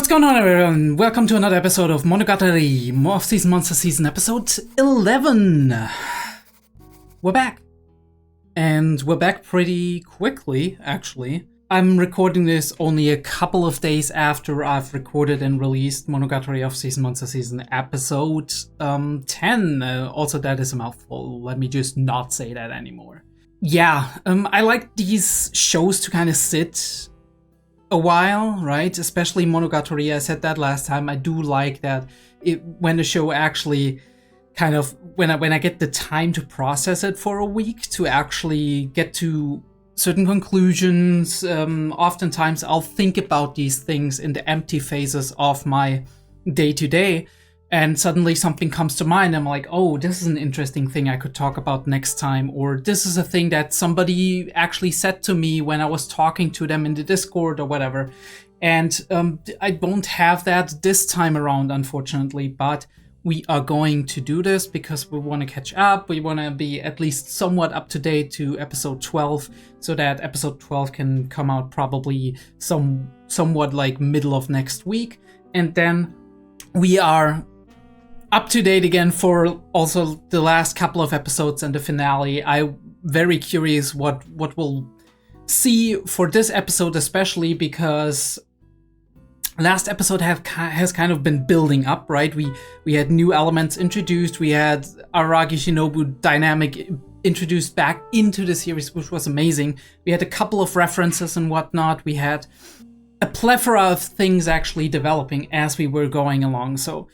What's going on, everyone? Welcome to another episode of Monogatari, Off&Monster Season episode 11. We're back. And we're back pretty quickly, actually. I'm recording this only a couple of days after I've recorded and released Monogatari Off&Monster Season episode 10. Also, that is a mouthful. Let me just not say that anymore. Yeah, I like these shows to kind of sit a while, right? Especially Monogatari. I said that last time. I do like that when the show actually kind of when I get the time to process it for a week to actually get to certain conclusions. Oftentimes I'll think about these things in the empty phases of my day-to-day, and suddenly something comes to mind. I'm like, oh, this is an interesting thing I could talk about next time, or this is a thing that somebody actually said to me when I was talking to them in the Discord or whatever. And I don't have that this time around, unfortunately, but we are going to do this because we want to catch up. We want to be at least somewhat up to date to episode 12, so that episode 12 can come out probably somewhat like middle of next week. And then we are up to date again for also the last couple of episodes and the finale. I'm very curious what we'll see for this episode, especially because last episode has kind of been building up, right? We had new elements introduced. We had Aragi Shinobu dynamic introduced back into the series, which was amazing. We had a couple of references and whatnot. We had a plethora of things actually developing as we were going along. So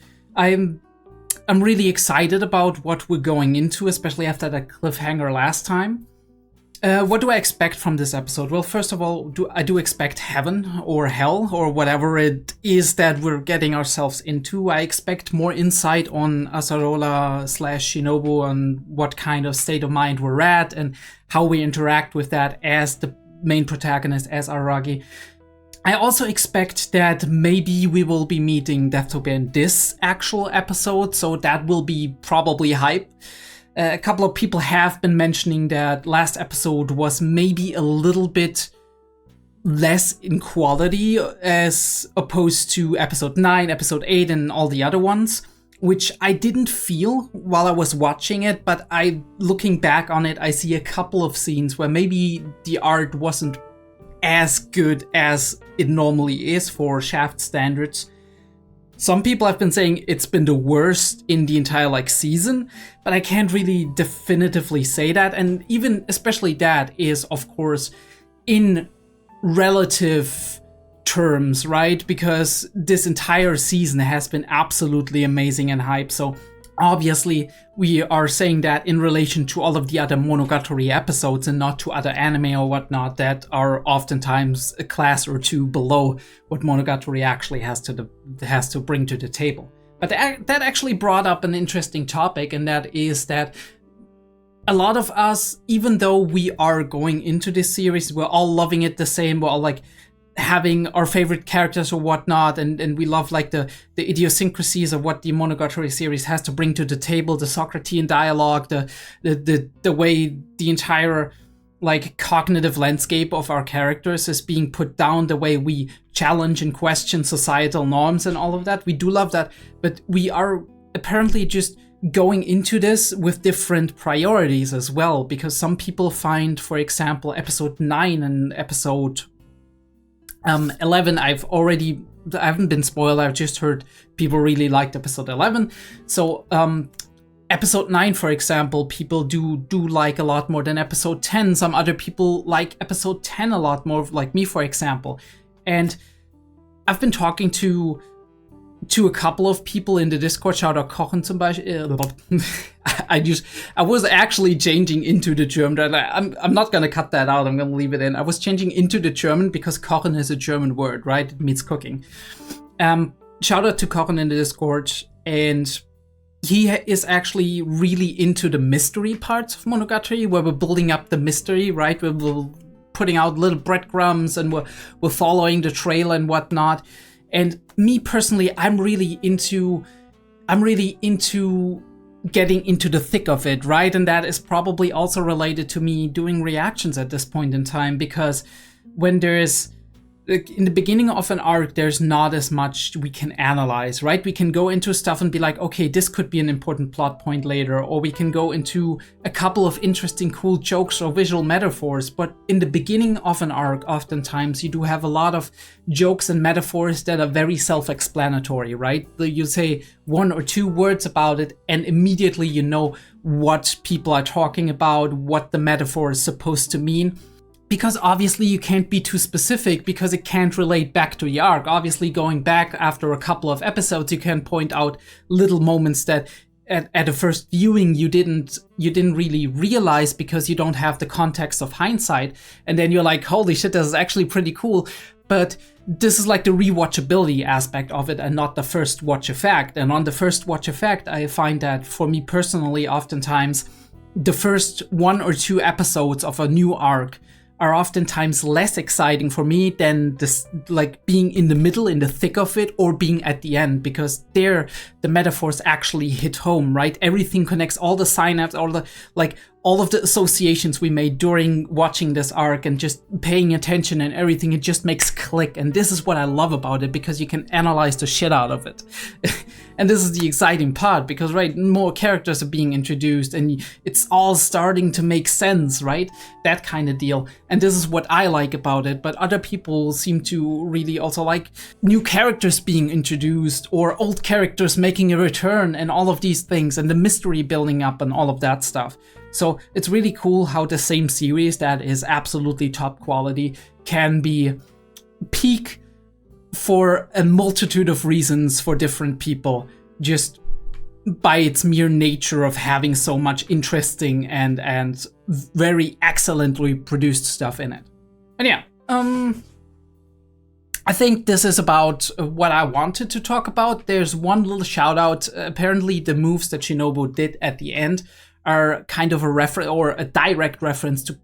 I'm really excited about what we're going into, especially after that cliffhanger last time. What do I expect from this episode? Well, first of all, I do expect heaven or hell or whatever it is that we're getting ourselves into. I expect more insight on Asarola/Shinobu, on what kind of state of mind we're at and how we interact with that as the main protagonist, as Aragi. I also expect that maybe we will be meeting Deathtobe in this actual episode, so that will be probably hype. A couple of people have been mentioning that last episode was maybe a little bit less in quality as opposed to episode 9, episode 8, and all the other ones, which I didn't feel while I was watching it, but looking back on it, I see a couple of scenes where maybe the art wasn't as good as it normally is for Shaft standards. Some people have been saying it's been the worst in the entire season, but I can't really definitively say that. And even especially that is, of course, in relative terms, right? Because this entire season has been absolutely amazing and hype. So obviously we are saying that in relation to all of the other Monogatari episodes and not to other anime or whatnot that are oftentimes a class or two below what Monogatari actually has to bring to the table. But that actually brought up an interesting topic, and that is that a lot of us, even though we are going into this series, we're all loving it the same, we're all having our favorite characters or whatnot, and we love the idiosyncrasies of what the Monogatari series has to bring to the table, the Socratean dialogue, the way the entire cognitive landscape of our characters is being put down, the way we challenge and question societal norms and all of that. We do love that, but we are apparently just going into this with different priorities as well, because some people find, for example, episode 9 and episode 11, I haven't been spoiled, I've just heard people really liked episode 11. So episode 9, for example, people do like a lot more than episode 10. Some other people like episode 10 a lot more, like me, for example. And I've been talking to a couple of people in the Discord. Shout out Kochen zum Beispiel. I was actually changing into the German. I'm not gonna cut that out. I'm gonna leave it in. I was changing into the German because Kochen is a German word, right? It means cooking. Shout out to Kochen in the Discord, and he is actually really into the mystery parts of Monogatari, where we're building up the mystery, right? We're putting out little breadcrumbs, and we're following the trail and whatnot. And me personally, I'm really into getting into the thick of it, right? And that is probably also related to me doing reactions at this point in time, because when there's in the beginning of an arc, there's not as much we can analyze, right? We can go into stuff and be like, okay, this could be an important plot point later, or we can go into a couple of interesting, cool jokes or visual metaphors. But in the beginning of an arc, oftentimes you do have a lot of jokes and metaphors that are very self-explanatory, right? You say one or two words about it, and immediately you know what people are talking about, what the metaphor is supposed to mean. Because obviously you can't be too specific because it can't relate back to the arc. Obviously going back after a couple of episodes, you can point out little moments that at a first viewing you didn't really realize because you don't have the context of hindsight. And then you're like, holy shit, this is actually pretty cool. But this is like the rewatchability aspect of it and not the first watch effect. And on the first watch effect, I find that for me personally, oftentimes the first 1 or 2 episodes of a new arc are oftentimes less exciting for me than this, like being in the middle, in the thick of it, or being at the end, because there the metaphors actually hit home, right? Everything connects, all the synapses, all of the associations we made during watching this arc and just paying attention and everything, it just makes click. And this is what I love about it, because you can analyze the shit out of it. And this is the exciting part, because right, more characters are being introduced and it's all starting to make sense, right? That kind of deal. And this is what I like about it, but other people seem to really also like new characters being introduced or old characters making a return and all of these things and the mystery building up and all of that stuff. So it's really cool how the same series that is absolutely top quality can be peak for a multitude of reasons for different people, just by its mere nature of having so much interesting and very excellently produced stuff in it. And yeah, I think this is about what I wanted to talk about. There's one little shout out. Apparently the moves that Shinobu did at the end are kind of a reference or a direct reference to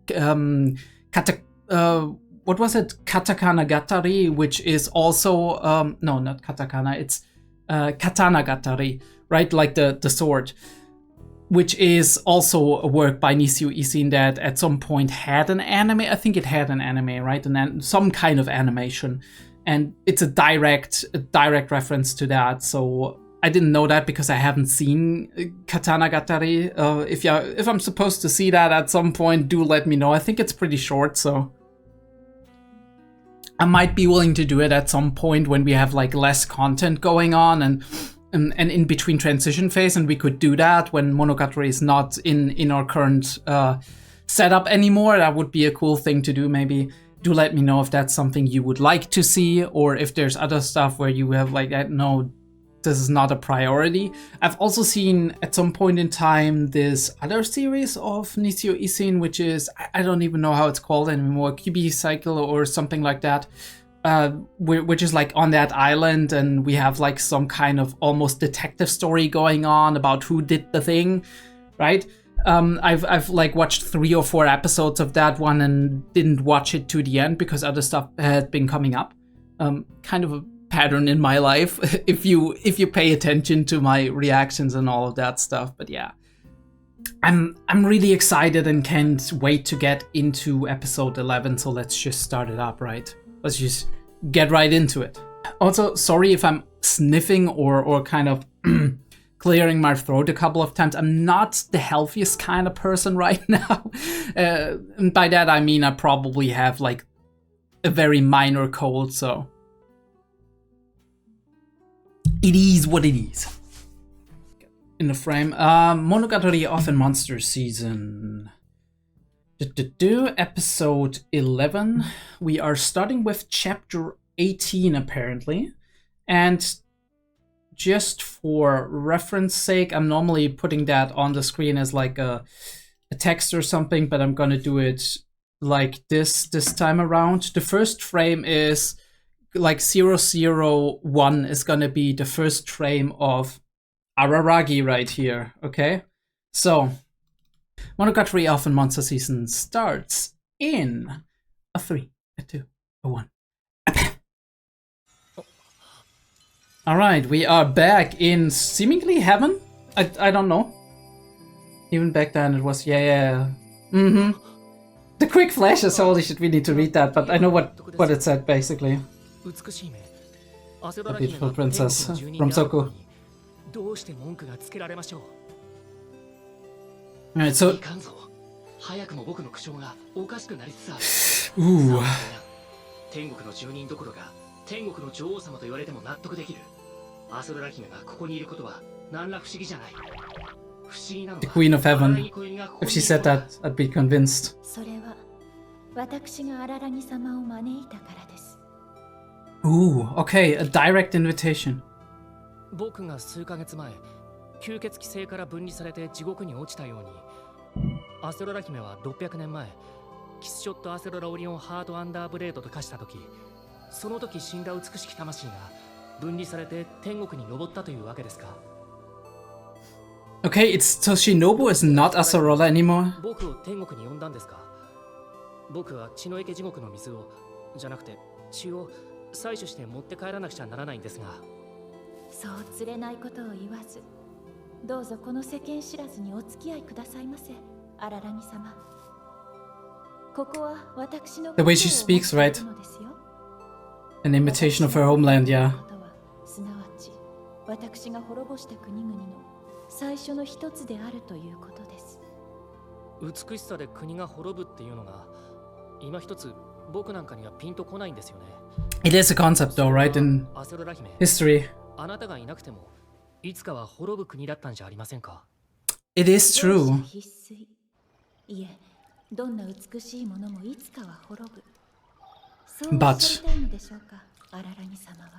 what was it? Katakanagatari, which is also no, not katakana, it's Katanagatari, right? Like the sword, which is also a work by Nisio Isin that at some point had an anime. I think it had an anime, right? And some kind of animation, and it's a direct reference to that. So I didn't know that because I haven't seen Katanagatari. If I'm supposed to see that at some point, do let me know. I think it's pretty short, so I might be willing to do it at some point when we have like less content going on and in between transition phase, and we could do that when Monogatari is not in our current setup anymore. That would be a cool thing to do. Maybe do let me know if that's something you would like to see, or if there's other stuff where you have like, no, this is not a priority. I've also seen at some point in time this other series of Nisio Isin, which is, I don't even know how it's called anymore, Kyubi Cycle or something like that, which is like on that island, and we have like some kind of almost detective story going on about who did the thing, right? I've like watched 3 or 4 episodes of that one and didn't watch it to the end because other stuff had been coming up. Kind of a pattern in my life if you pay attention to my reactions and all of that stuff. But yeah, I'm really excited and can't wait to get into episode 11. So let's just start it up, right? Let's just get right into it. Also, sorry if I'm sniffing or kind of clearing my throat a couple of times. I'm not the healthiest kind of person right now. And by that I mean I probably have like a very minor cold, so it is what it is. In the frame, Monogatari Off&Monster season. Episode 11. We are starting with chapter 18 apparently. And just for reference sake, I'm normally putting that on the screen as like a text or something, but I'm gonna do it like this time around. The first frame is like 001 is gonna be the first frame of Araragi right here, okay? So, Monogatari Off&Monster season starts in a 3, a 2, a 1. Alright, we are back in seemingly heaven? I don't know. Even back then it was, yeah. The quick flashes, holy shit, we need to read that, but I know what what it said basically. 美しい目。アセド A ラ姫 beautiful が princess 天国の住人 from であること Soko. にどうして文句がつけられましょう。 Alright, so いかんぞ。早くも僕の苦笑がおかしくなりつつある。 ooh. 天国の住人どころか天国の女王様と言われても納得できる。アセドラ姫がここにいることは何ら不思議じゃない。不思議なのは The Queen of アラ Heaven. ラギ恋人がここ If に she いる said ことだ。 that, I'd be convinced. それは私が荒らぎ様を招いたからです。 Ooh, okay, a direct invitation. 僕が数ヶ月前、吸血鬼星から分離されて地獄に落ちたように、アセロラ姫は600年前、キスショットアセロラオリオンハートアンダーブレードと化したとき、その時死んだ美しき魂が分離されて天国に登ったというわけですか。 Okay, it's so Shinobu is not Asarola anymore. 僕を天国に呼んだんですか。僕は血の池地獄の水を、じゃなくて血を採取して持って帰らなくちゃならないんですが。そうつれないことを言わず、どうぞこの世間知らずにお付き合いくださいませ、荒らぎ様。ここは私の The way she speaks, right? An imitation of her homeland, yeah. すなわち私が滅ぼした国々の最初の一つであるということです。美しさで国が滅ぶっていうのが今一つ僕なんかにはピンとこないんですよね。 It is a concept though, right? In アセロラ姫、 history. あなたがいなくてもいつかは滅ぶ国だったんじゃありませんか。 It is true. 必須。いえ、どんな美しいものもいつかは滅ぶ。そうおっしゃりたいのでしょうか、荒らぎ様は。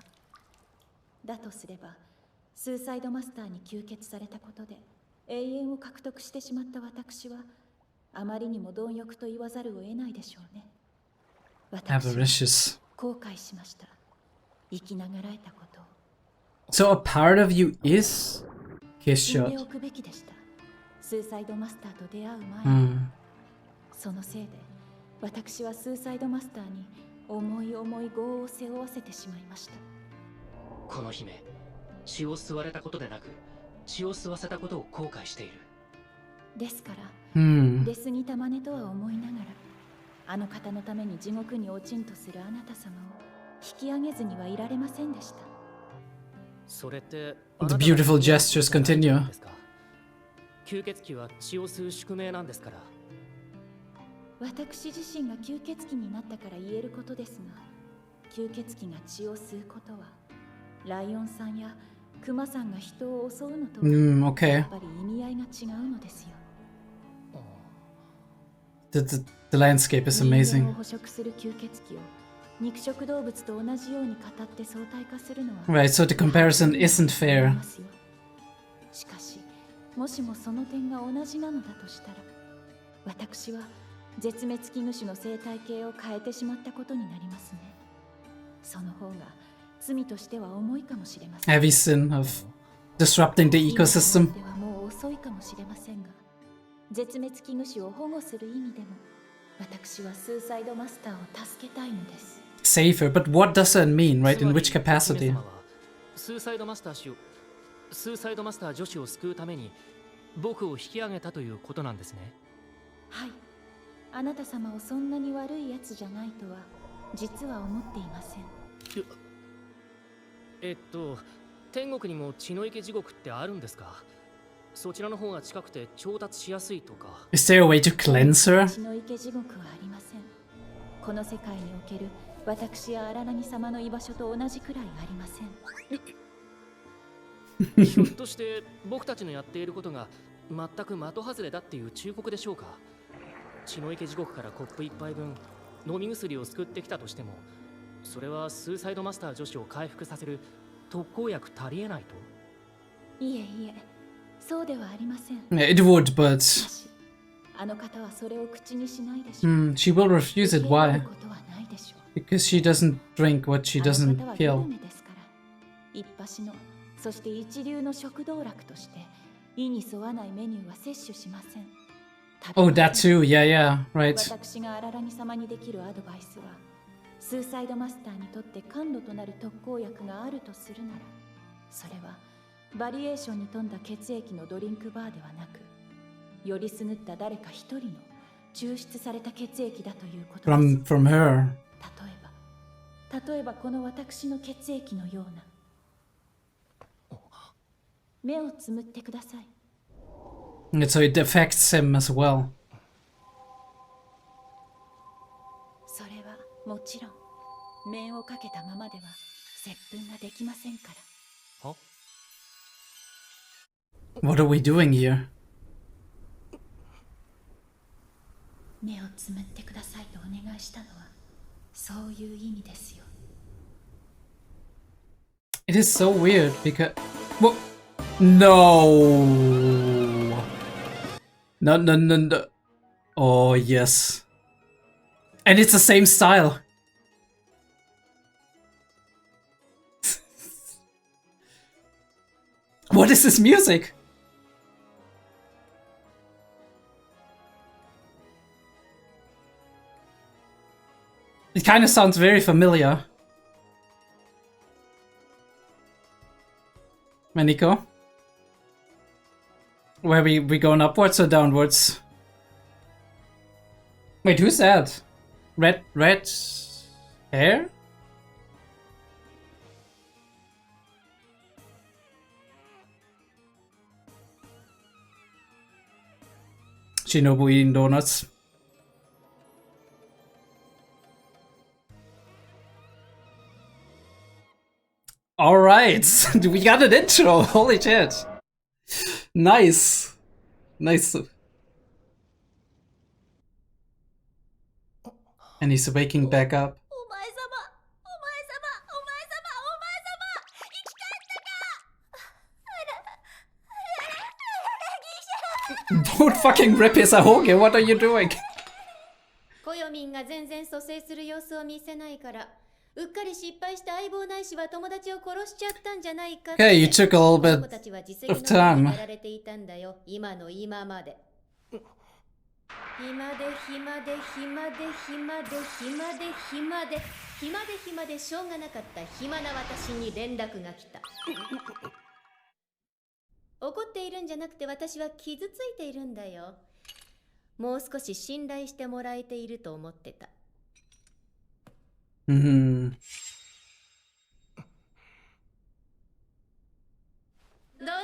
だとすれば、スーサイドマスターに吸血されたことで永遠を獲得してしまった私は、あまりにも貪欲と言わざるを得ないでしょうね。私は Avaricious. 後悔しました。生きながらえたことを。 So a part of you is 死ん Kishshot. でおくべきでした。スーサイドマスターと出会う前に、そのせいで私はスーサイドマスターに重い重い業を背負わせてしまいました。この姫、血を吸われたことでなく血を吸わせたことを後悔している。ですから、Hmm. デスニタマネとは思いながら、あの方のために地獄に落ちんとするあなた様を引き上げずにはいられませんでした。それって The beautiful gestures continue. 吸血鬼は血を吸う宿命なんですから。私自身が吸血鬼になったから言えることですが、吸血鬼が血を吸うことはライオンさんやクマさんが人を襲うのとはや Okay. っぱり意味合いが違うのですよ。The landscape is 人間 amazing. を捕食する吸血鬼を肉食動物と同じように語って相対化するのは Right, so the comparison isn't fair. しかし、もしもその点が同じなのだとしたら、私は絶滅危惧種の生態系を変えてしまったことになりますね。その方が罪としては重いかもしれません。 Heavy sin of disrupting the 今 ecosystem. ではもう遅いかもしれませんが、絶滅危惧種を保護する意味でも、私はスーサイドマスターを助けたいのです。Safer, but what does that mean, right? In which つまり capacity? 姫様はスーサイドマスター女子を救うために僕を引き上げたということなんですね。はい。あなた様をそんなに悪いやつじゃないとは、実は思っていません。天国にも血の池地獄ってあるんですか。そちらの方が近くて調達しやすいとか。 Is there a way to cleanse her? 血の池地獄はありません。この世界における私や荒波様の居場所と同じくらいありません。ひょっとして僕たちのやっていることが全く的外れだっていう忠告でしょうか。血の池地獄からコップ一杯分飲み薬を救ってきたとしても、それはスーサイドマスター女子を回復させる特効薬足りえないと。いえいえ、そうではありません。 Yeah, it would, but しかし、あの方はそれを口にしないでしょう。 she will refuse it. 受け入れ Why? ることはないでしょう。 Because she doesn't drink what she あの doesn't 方はグル kill. メですから、一発の、そして一流の食道楽として意に沿わないメニューは摂取しません。 Oh, that too. Yeah, yeah. Right. 私が荒波様にできるアドバイスは、スーサイドマスターにとって甘露となる特効薬があるとするなら、それはバリエーションに富んだ血液のドリンクバーではなく、よりすぐった誰か一人の抽出された血液だということです。 From her. 例えば例えばこの私の血液のような。目をつむってください。So it affects him as well. それはもちろん面をかけたままでは接吻ができませんから。What are we doing here? 目をつむってくださいとお願いしたのはそういう意味ですよ。It is so weird because... What? No! No, no, no, no. Oh, yes. And it's the same style. What is this music? It kind of sounds very familiar. Maniko? Where we going upwards or downwards? Wait, who's that? Red hair? Shinobu eating donuts. Alright, we got an intro, holy shit. Nice. Nice. And he's waking back up. Don't fucking rip his ahoge, what are you doing? コヨミンが全然蘇生する様子を見せないから、うっかり失敗した相棒ないしは友達を殺しちゃったんじゃないかって。Okay, you took a little bit 子たちは実績 of の上に time. やられていたんだよ、今の今まで。暇でしょうがなかった暇な私に連絡が来た。怒っているんじゃなくて私は傷ついているんだよ。もう少し信頼してもらえていると思ってた。どう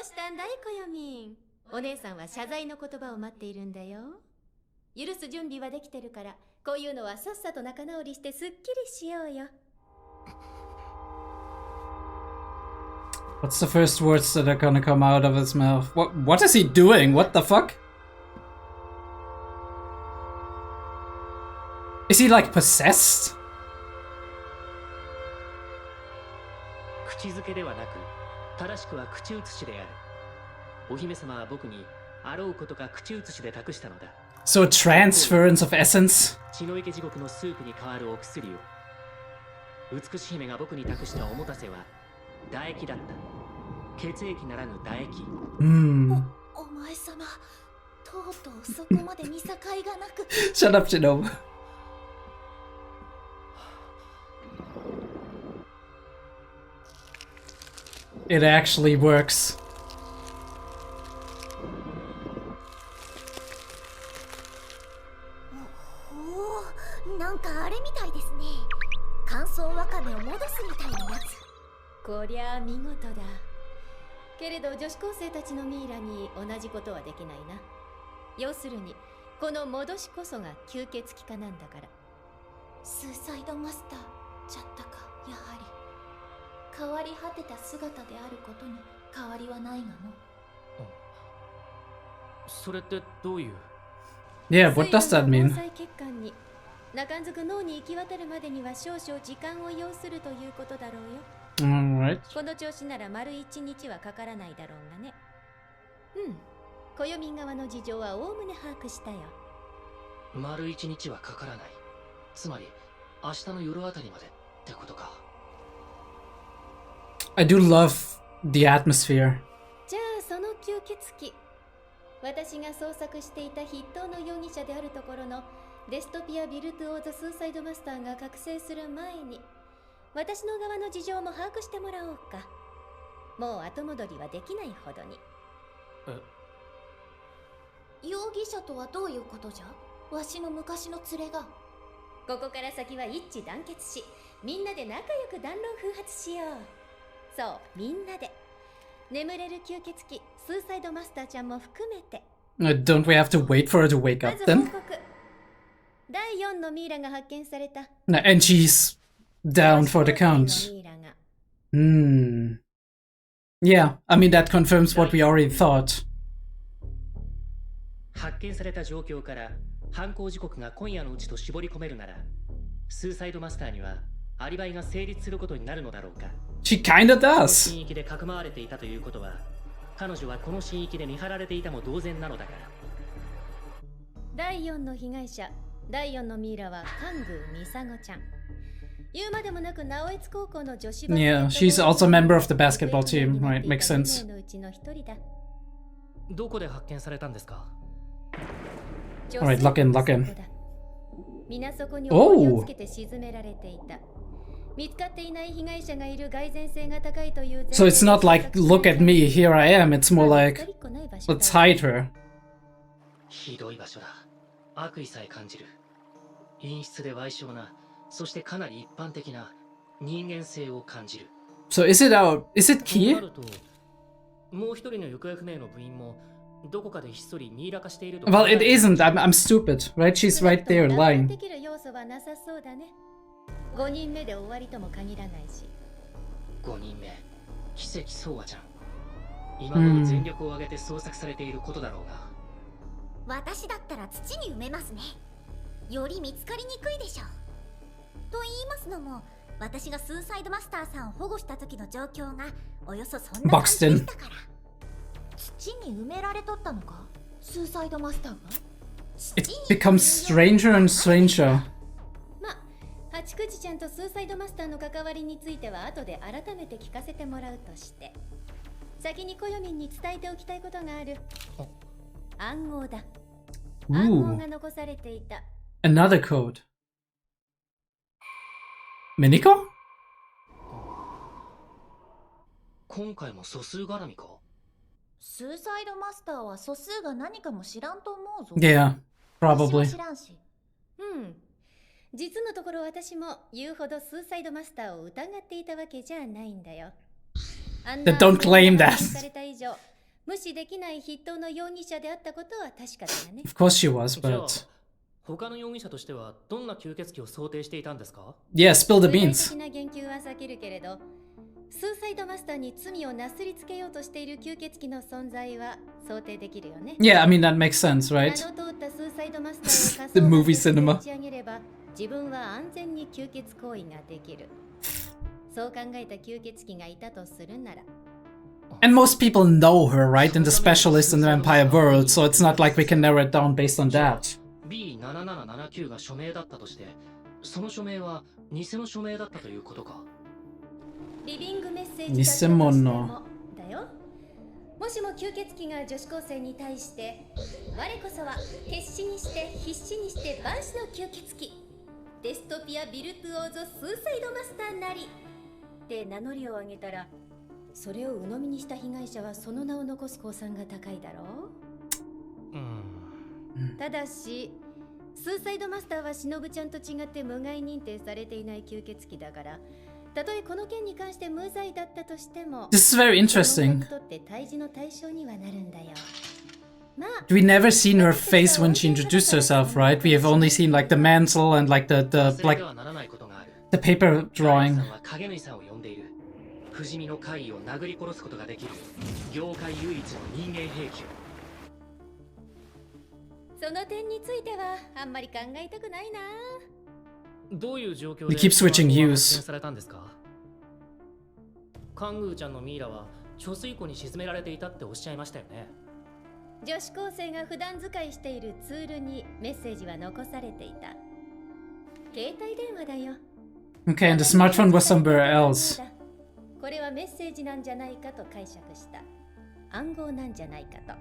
したんだいコヨミン。お姉さんは謝罪の言葉を待っているんだよ。許す準備はできてるから、こういうのはさっさと仲直りしてすっきりしようよ。What's the first words that are gonna come out of his mouth? What is he doing? What the fuck? Is he like possessed? 口づけではなく、正しくは口移しである。お姫様は僕にあろうことか口移しで託したのだ。So transference of essence? 血の池地獄のスープに代わるお薬を。美し姫が僕に託したおもたせは唾液だった。血液ならぬ唾液。お前様、とうとうそこまで見境がなく。Shut up, Shinobu. It actually works. なんかあれみたいですね。乾燥わかめを戻すみたいなやつ。こりゃあ見事だ。けれど女子高生たちのミイラに同じことはできないな。要するにこの戻しこそが吸血鬼化なんだから。スーサイドマスターじゃったか。やはり変わり果てた姿であることに変わりはないがの。それってどういう？ Yeah, what does that mean? 毛細血管に中んずく脳に行き渡るまでには少々時間を要するということだろうよ。Alright. この調子なら丸1日はかからないだろうがね。コヨミン側の事情はおおむね把握したよ。丸1日はかからない。つまり明日の夜あたりまでってことか。I do love the atmosphere. じゃあその吸血鬼、私が捜索していた筆頭の容疑者であるところのデストピア・ビルトゥオー・ザ・スーサイドマスターが覚醒する前に、私の側の事情も把握してもらおうか。もう後戻りはできないほどに。容疑者とはどういうことじゃ？わしの昔の連れが。ここから先は一致団結し、みんなで仲良く暖炉風発しよう。そう、みんなで。眠れる吸血鬼、スーサイドマスターちゃんも含めて。Don't we have to wait for her to wake ま up ず報 then? 告。第4のミイラが発見された。No, and she's down for the count. ミイラが Yeah, I mean that confirms what we already thought. 発見された状況から犯行時刻が今夜のうちと絞り込めるなら、スーサイドマスターにはアリバイが成立することになるのだろうか。She kinda does. この神域でかくまわれていたということは、彼女はこの神域で見張られていたも同然なのだから。第4の被害者、第4のミイラは関宮美佐子ちゃん。言うまでもなく直江津高校の女子バスケットボール Yeah, she's also a member of the basketball team, right? Makes sense. のうちの一人だ。どこで発見されたんですか？ Alright, lock in, lock in. 水底に重りをつけて沈められていた。見つかっていない被害者がいる蓋然性が高いという。So it's not like, look at me, here I am. It's more like, let's hide her. ひどい場所だ。悪意さえ感じる。陰湿で歪小な、そしてかなり一般的な人間性を感じる。So is it Key? となると、もう一人の行方不明の部員もどこかでひっそりミイラ化していると。Well, it isn't. I'm stupid, right? She's right there lying. できる要素はなさそうだね。5人目で終わりとも限らないし。5人目、奇跡そうわちゃん。今も全力を挙げて捜索されていることだろうが。私だったら土に埋めますね。より見つかりにくいでしょう。と言いますのも、私がスーサイドマスターさんを保護した時の状況がおよそそんな感じでしたから。土に埋められとったのか、スーサイドマスターが。 It becomes stranger and stranger. まあ、八口ちゃんとスーサイドマスターの関わりについては後で改めて聞かせてもらうとして、先にコヨミンに伝えておきたいことがある。暗号だ。暗号が残されていた。Another code. Miniko? 今回も素数絡みか？スーサイドマスターは素数が何かも知らんと思うぞ。Yeah, 私も probably. 知らんし。実のところ私も言うほどスーサイドマスターを疑っていたわけじゃないんだよ。Don't claim that. された以上、無視できない筆頭の容疑者であったことは確かだね。Of course she was, じゃあ but 他の容疑者としてはどんな吸血鬼を想定していたんですか？ yeah, spill the 具体 beans. 的な言及は避けるけれど、スーサイドマスターに罪をなすりつけようとしている吸血鬼の存在は想定できるよね。Yeah, I mean that makes sense, 名 right? の通ったスーサイドマスターを The 仮 movie 想 cinema. 打ち上げれば自分は安全に吸血行為ができる。そう考えた吸血鬼がいたとするなら。And most people know her, right? And the specialist in the vampire world, so it's not like we can narrow it down based on that. B7779 が署名だったとして、その署名は偽の署名だったということか。リビングメッセージだったとしても偽物だよ。もしも吸血鬼が女子高生に対して我こそは必死にして万死の吸血鬼デストピア・ビルトゥオーゾ・スーサイドマスターなりって名乗りを上げたら、それを鵜呑みにした被害者はその名を残す公算が高いだろう。ただしスーサイドマスターは忍ちゃんと違って無害認定されていない吸血鬼だから、たとえこの件に関して無罪だったとしても、 This is very interesting. とって対峙の対象にはなるんだよ。まあ、 We never seen her face when she introduced herself, right? We have only seen like the mantle and like the 忘れ like てはならないことがある。 the paper ダイ drawing. さんは影縫さんを呼んでいる。不死身の怪異を殴り殺すことができる業界唯一の人間兵器を。その点についてはあんまり考えたくないな。どういう状況 We で keep switching 発 use. 見されたんですか？カングーちゃんのミイラは貯水湖に沈められていたっておっしゃいましたよね。女子高生が普段使いしているツールにメッセージは残されていた。携帯電話だよ。 Okay, and the smartphone was somewhere else. これはメッセージなんじゃないかと解釈した。暗号なんじゃないかと。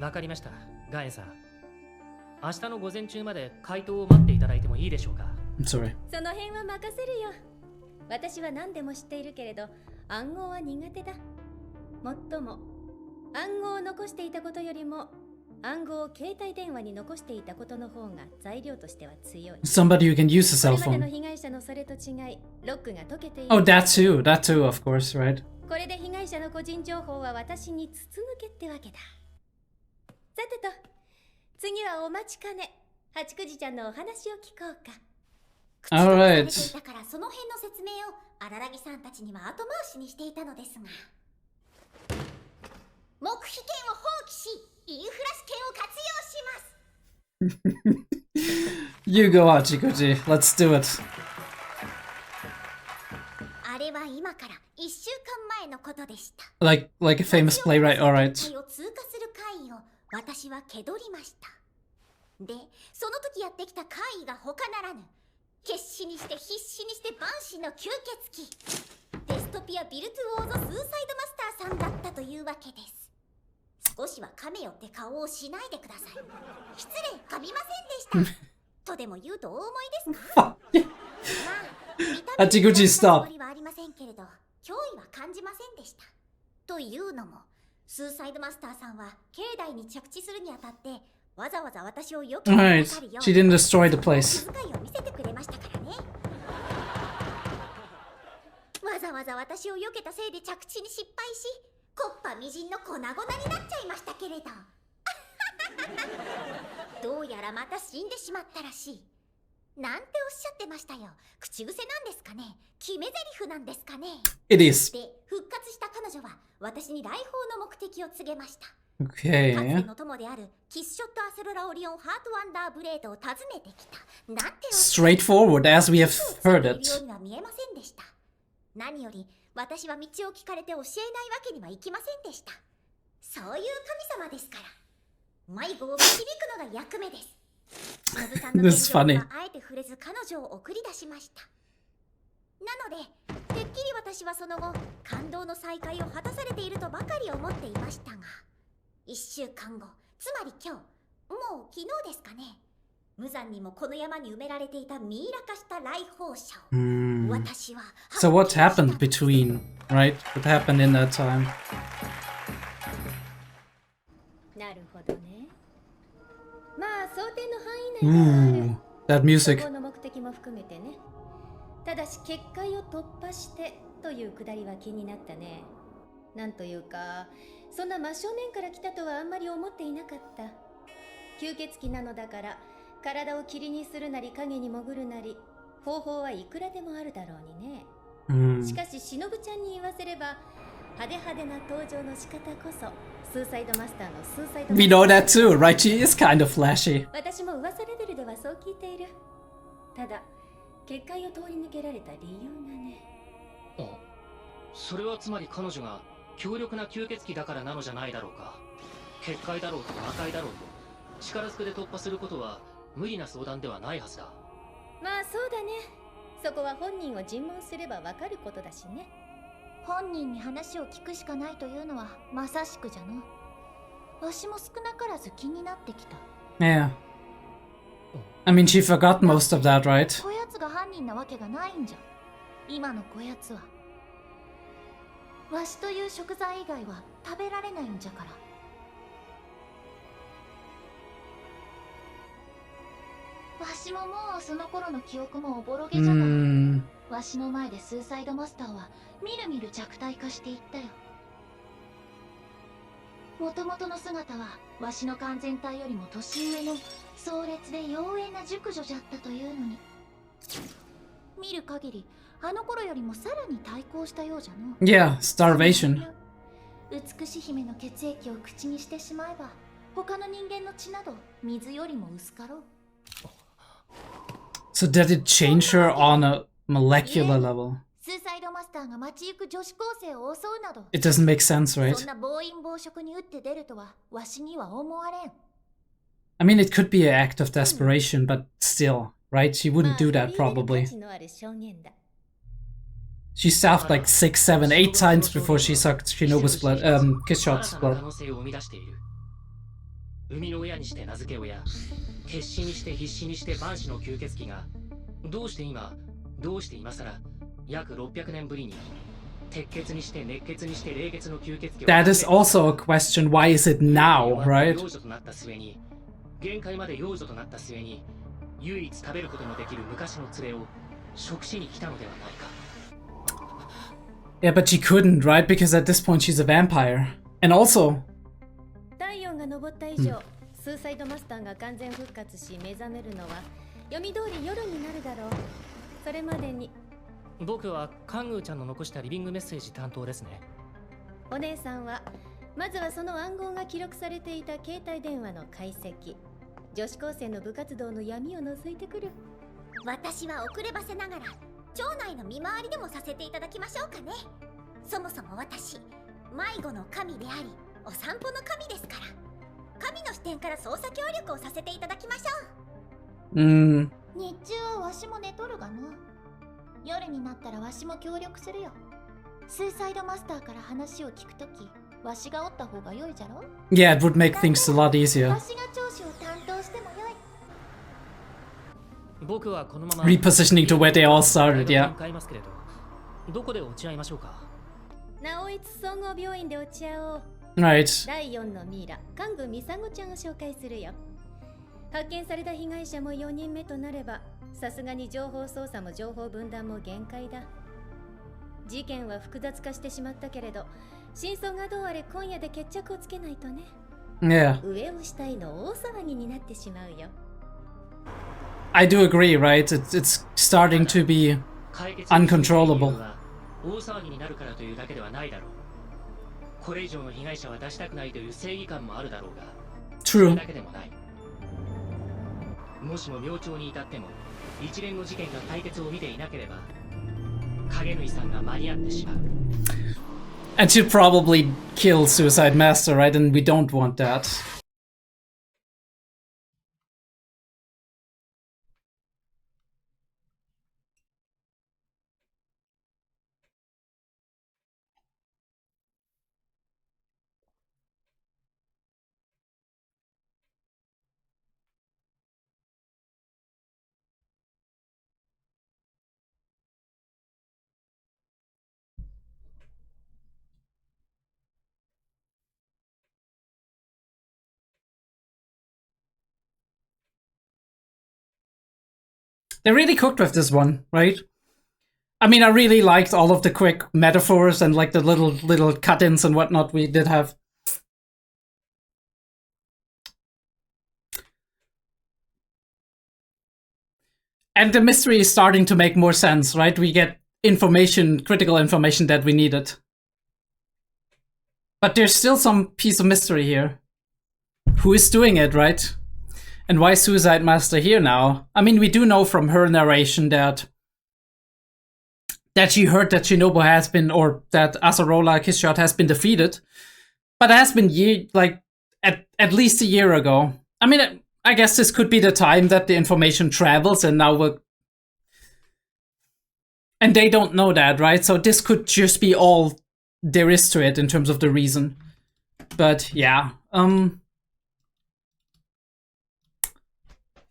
わかりました。ガエンさん、明日の午前中まで回答を待っていただいてもいいでしょうか？ I'm sorry. その辺は任せるよ。私は何でも知っているけれど暗号は苦手だ。もっとも暗号を残していたことよりも暗号を携帯電話に残していたことの方が材料としては強い。 Somebody who can use a こ cell れまでの phone. 被害者のそれと違い、ロックが解けている。 Oh, that too, of course, right? これで被害者の個人情報は私に筒抜けってわけだ。さてと、次はお待ちかね、八九時ちゃんのお話を聞こうか。Alright. 口だからその辺の説明を荒らぎさんたちには後回しにしていたのですが、黙秘権を放棄し、インフラス権を活用します。 You go, Hachikuji. Let's do it. あれは今から1週間前のことでした。Like a famous playwright, alright. を通過する怪異を私は蹴取りました。で、その時やってきた怪異が他ならぬ、決死にして必死にして万死の吸血鬼、デストピア・ビルトゥ・オー・ザ・スーサイドマスターさんだったというわけです。少しは亀よって顔をしないでください。失礼、噛みませんでした。とでも言うとお思いですか？まあ、見た目につもりはありませんけれど、脅威は感じませんでした。というのも、スーサイドマスターさんは境内に着地するにあたってわざわざ私をよけてくださるよう She didn't destroy the place. 気遣いを見せてくれましたからね。わざわざ私をよけたせいで着地に失敗し、コッパみじんの粉々になっちゃいましたけれどどうやらまた死んでしまったらしい。なんておっしゃってましたよ。口癖なんですかね、決め台詞なんですかね。 It is. で、復活した彼女は私に来訪の目的を告げました。かつ Okay. ての友であるキスショットアセロラオリオンハートワンダーブレードを訪ねてきた。なんておっしゃって Straightforward, as we have い heard るよ it. うには見えませんでした。何より私は道を聞かれて教えないわけにはいきませんでした。そういう神様ですから、迷子を導くのが役目です。忍さんの This is 現状 funny. にはあえて触れず彼女を送り出しました。なので、てっきり私はその後、感動の再会を果たされているとばかり思っていましたが、1週間後、つまり今日、もう昨日ですかね、無残にもこの山に埋められていたミイラ化した来訪者を、私は So what happened between, right? What happened in that time? なるほどね。まあ想定の範囲内 Ooh, that music. そこの目的も含めてね。ただし結界を突破してというくだりは気になったね。なんというか、そんな真正面から来たとはあんまり思っていなかった。吸血鬼なのだから体を霧にするなり影に潜るなり方法はいくらでもあるだろうにね。しかししのぶちゃんに言わせれば派手派手な登場の仕方こそスーサイドマスターのスーサイドマスター。 We know that too, right? She is kind of flashy. 私も噂レベルではそう聞いている。ただ結界を通り抜けられた理由がね。あ、それはつまり彼女が強力な吸血鬼だからなのじゃないだろうか。結界だろうと魔界だろうと力ずくで突破することは無理な相談ではないはずだ。まあそうだね。そこは本人を尋問すればわかることだしね。本人に話を聞くしかないというのはまさしくじゃの。わしも少なからず気になってきた。 Yeah. I mean, she forgot most of that, right? こやつが犯人なわけがないんじゃ。今のこやつはわしという食材以外は食べられないんじゃから。わしももうその頃の記憶もおぼろげじゃな。わしの前でスーサイドマスターはみるみる弱体化していったよ。もともとの姿はわしの完全体よりも年上の壮烈で妖艶な熟女じゃったというのに、見る限りあの頃よりもさらに対抗したようじゃの。 Yeah, starvation. 美し姫の血液を口にしてしまえば他の人間の血など水よりも薄かろう。 So did it change her on a molecular level? スーサイドマスターが街行く女子高生を襲うなど、 It doesn't make sense, そ right? んな暴飲暴食に打って出るとはわしには思われん。 I mean, it could be an act of desperation, but still, right? She wouldn't do that まあ probably. 価値のある証言だ。 She starved like 6, 7, 8 times before she sucked Shinobu's blood, Kishot's 新たな可 blood. 能性を生み出している。生みの親にして名付け親、決死にして必死にして万死の吸血鬼がどうして今更約600年ぶりに That is also a question. Why is it now, right? 限界まで幼女となった末に唯一食べることのできる昔の連れを食しに来たのではないか。 Yeah, but she couldn't, right? Because at this point she's a vampire. And also... 体温が昇った以上、スーサイドマスターが完全復活し目覚めるのは読み通り夜になるだろう。それまでに僕はカングーちゃんの残したリビングメッセージ担当ですね。お姉さんはまずはその暗号が記録されていた携帯電話の解析、女子高生の部活動の闇を覗いてくる。私は遅ればせながら町内の見回りでもさせていただきましょうかね。そもそも私迷子の神でありお散歩の神ですから、神の視点から捜査協力をさせていただきましょう。Mm. 日中はわしも寝とるがの。夜になったらわしも協力するよ。スーサイドマスターから話を聞くとき、わしがおった方が良いじゃろ。 Yeah, it would make things a lot easier. わしが聴取を担当しても良い。僕はこのまま Repositioning to where they all started, yeah. 向かいますけれど、どこで落ち合いましょうか。直江津総合病院で落ち合おう。 Right. 第4のミイラ、カングミサゴちゃんを紹介するよ。発見された被害者も4人目となれば、さすがに情報操作も情報分断も限界だ。事件は複雑化してしまったけれど、真相がどうあれ今夜で決着をつけないとね。Yeah. 上を下への大騒ぎになってしまうよ。 I do agree, right? It's starting to be uncontrollable. 大騒ぎになるからというだけではないだろう。これ以上の被害者は出したくないという正義感もあるだろうが、それ True. だけでもない。もしも明朝に至っても一連の事件が解決を見ていなければ、影縫さんが間に合ってしまう。 And she'd probably kill Suicide Master, right? And we don't want that. They really cooked with this one, right? I mean, I really liked all of the quick metaphors and like the little cut-ins and whatnot we did have. And the mystery is starting to make more sense, right? We get information, critical information that we needed. But there's still some piece of mystery here. Who is doing it, right? And why is Suicide Master here now? I mean, we do know from her narration that she heard that Shinobu has been, or that Acerola Kishshot has been defeated. But it has been at least a year ago. I mean, I guess this could be the time that the information travels, and now we're... And they don't know that, right? So this could just be all there is to it in terms of the reason. But yeah,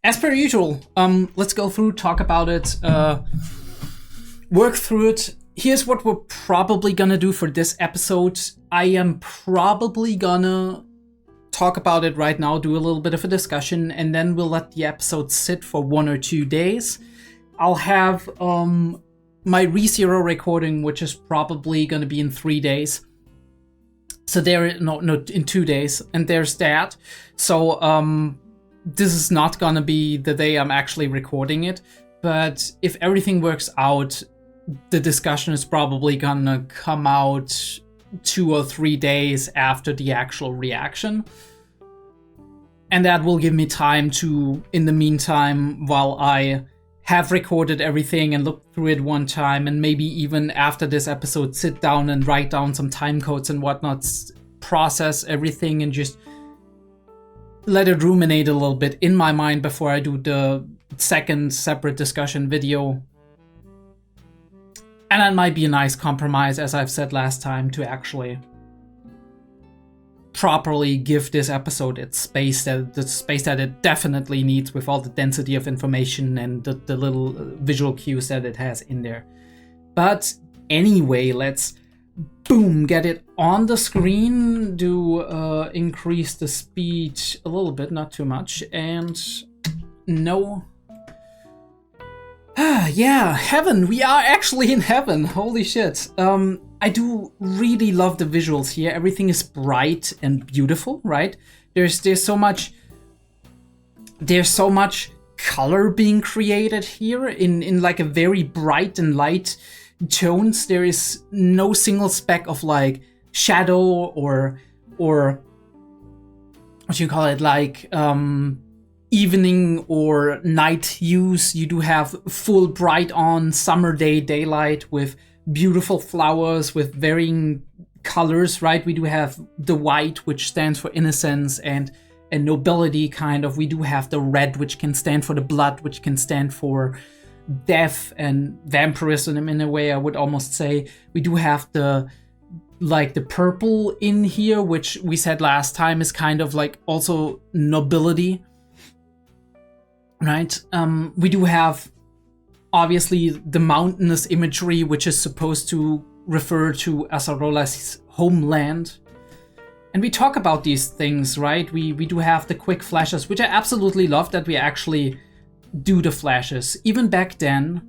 as per usual, let's go through, talk about it, work through it. Here's what we're probably gonna do for this episode. I am probably gonna talk about it right now, do a little bit of a discussion, and then we'll let the episode sit for 1 or 2 days. I'll have my ReZero recording, which is probably gonna be in 3 days. So no, in 2 days, and there's that. So this is not gonna be the day I'm actually recording it, but if everything works out, the discussion is probably gonna come out 2 or 3 days after the actual reaction. And that will give me time to, in the meantime, while I have recorded everything and looked through it one time, and maybe even after this episode, sit down and write down some time codes and whatnot, process everything and just let it ruminate a little bit in my mind before I do the second separate discussion video. And that might be a nice compromise, as I've said last time, to actually properly give this episode its space, the space that it definitely needs, with all the density of information and the little visual cues that it has in there. But anyway, let's boom, get it on the screen. Do increase the speed a little bit, not too much. And no. Yeah, heaven. We are actually in heaven. Holy shit. I do really love the visuals here. Everything is bright and beautiful, right? There's so much color being created here in like a very bright and light tones. There is no single speck of like shadow or what you call it, like evening or night hues. You do have full bright on summer day daylight with beautiful flowers with varying colors, right? We do have the white, which stands for innocence and nobility, kind of. We do have the red, which can stand for the blood, which can stand for death and vampirism in a way, I would almost say. We do have the purple in here, which we said last time is kind of like also nobility, right? We do have obviously the mountainous imagery, which is supposed to refer to Azarola's homeland. And we talk about these things, right? We do have the quick flashes, which I absolutely love that we actually do the flashes. Even back then,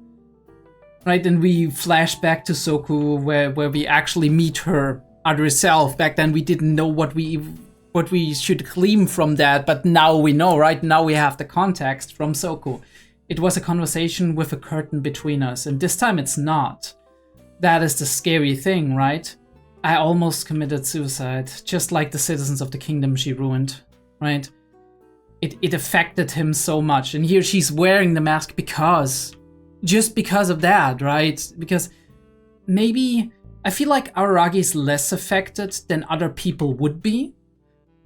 right? And we flash back to Soku where we actually meet her other self. Back then we didn't know what we should glean from that, but now we know, right? Now we have the context from Soku. It was a conversation with a curtain between us, and this time it's not. That is the scary thing, right? I almost committed suicide, just like the citizens of the kingdom she ruined, right? It affected him so much, and here she's wearing the mask just because of that, right? Because maybe, I feel like Araragi is less affected than other people would be,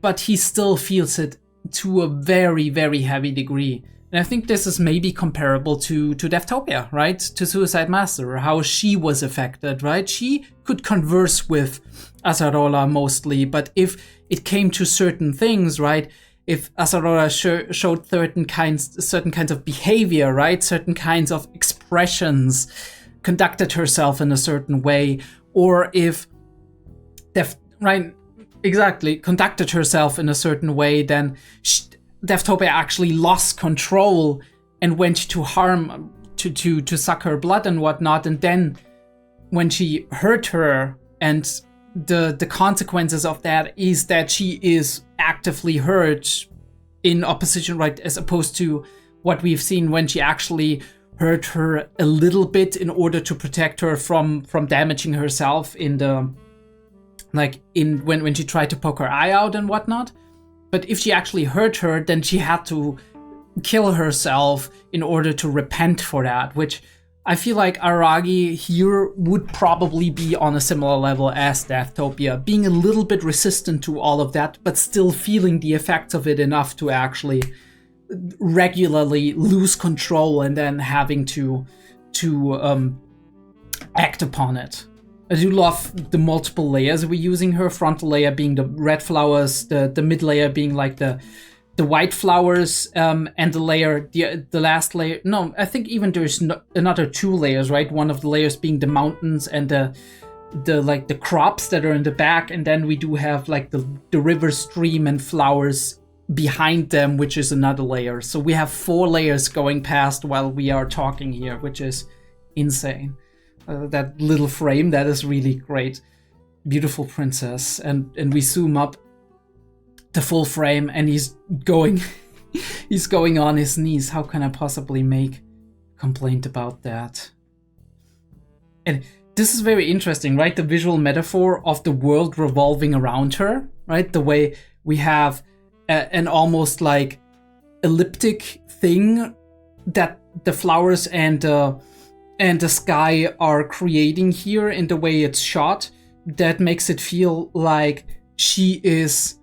but he still feels it to a very, very heavy degree. And I think this is maybe comparable to Deftopia, right? To Suicide Master, how she was affected, right? She could converse with Azarola mostly, but if it came to certain things, right? If Azarola showed certain kinds of behavior, right? Certain kinds of expressions, conducted herself in a certain way, or if conducted herself in a certain way, then Deftopia actually lost control and went to harm, to suck her blood and whatnot. And then when she hurt her, and the consequences of that is that she is actively hurt in opposition, right? As opposed to what we've seen when she actually hurt her a little bit in order to protect her from damaging herself in the, when she tried to poke her eye out and whatnot. But if she actually hurt her, then she had to kill herself in order to repent for that, which I feel like Araragi here would probably be on a similar level as Deftopia, being a little bit resistant to all of that, but still feeling the effects of it enough to actually regularly lose control and then having to act upon it. I do love the multiple layers we're using her. Frontal layer being the red flowers, the mid layer being like the white flowers, and the last layer. No, I think even there's another 2 layers, right? One of the layers being the mountains and the crops that are in the back, and then we do have like the river stream and flowers behind them, which is another layer. So we have 4 layers going past while we are talking here, which is insane. That little frame, that is really great. Beautiful princess. And we zoom up the full frame, and he's going on his knees. How can I possibly make a complaint about that? And this is very interesting, right? The visual metaphor of the world revolving around her, right? The way we have an almost like elliptic thing that the flowers and the sky are creating here in the way it's shot, that makes it feel like she is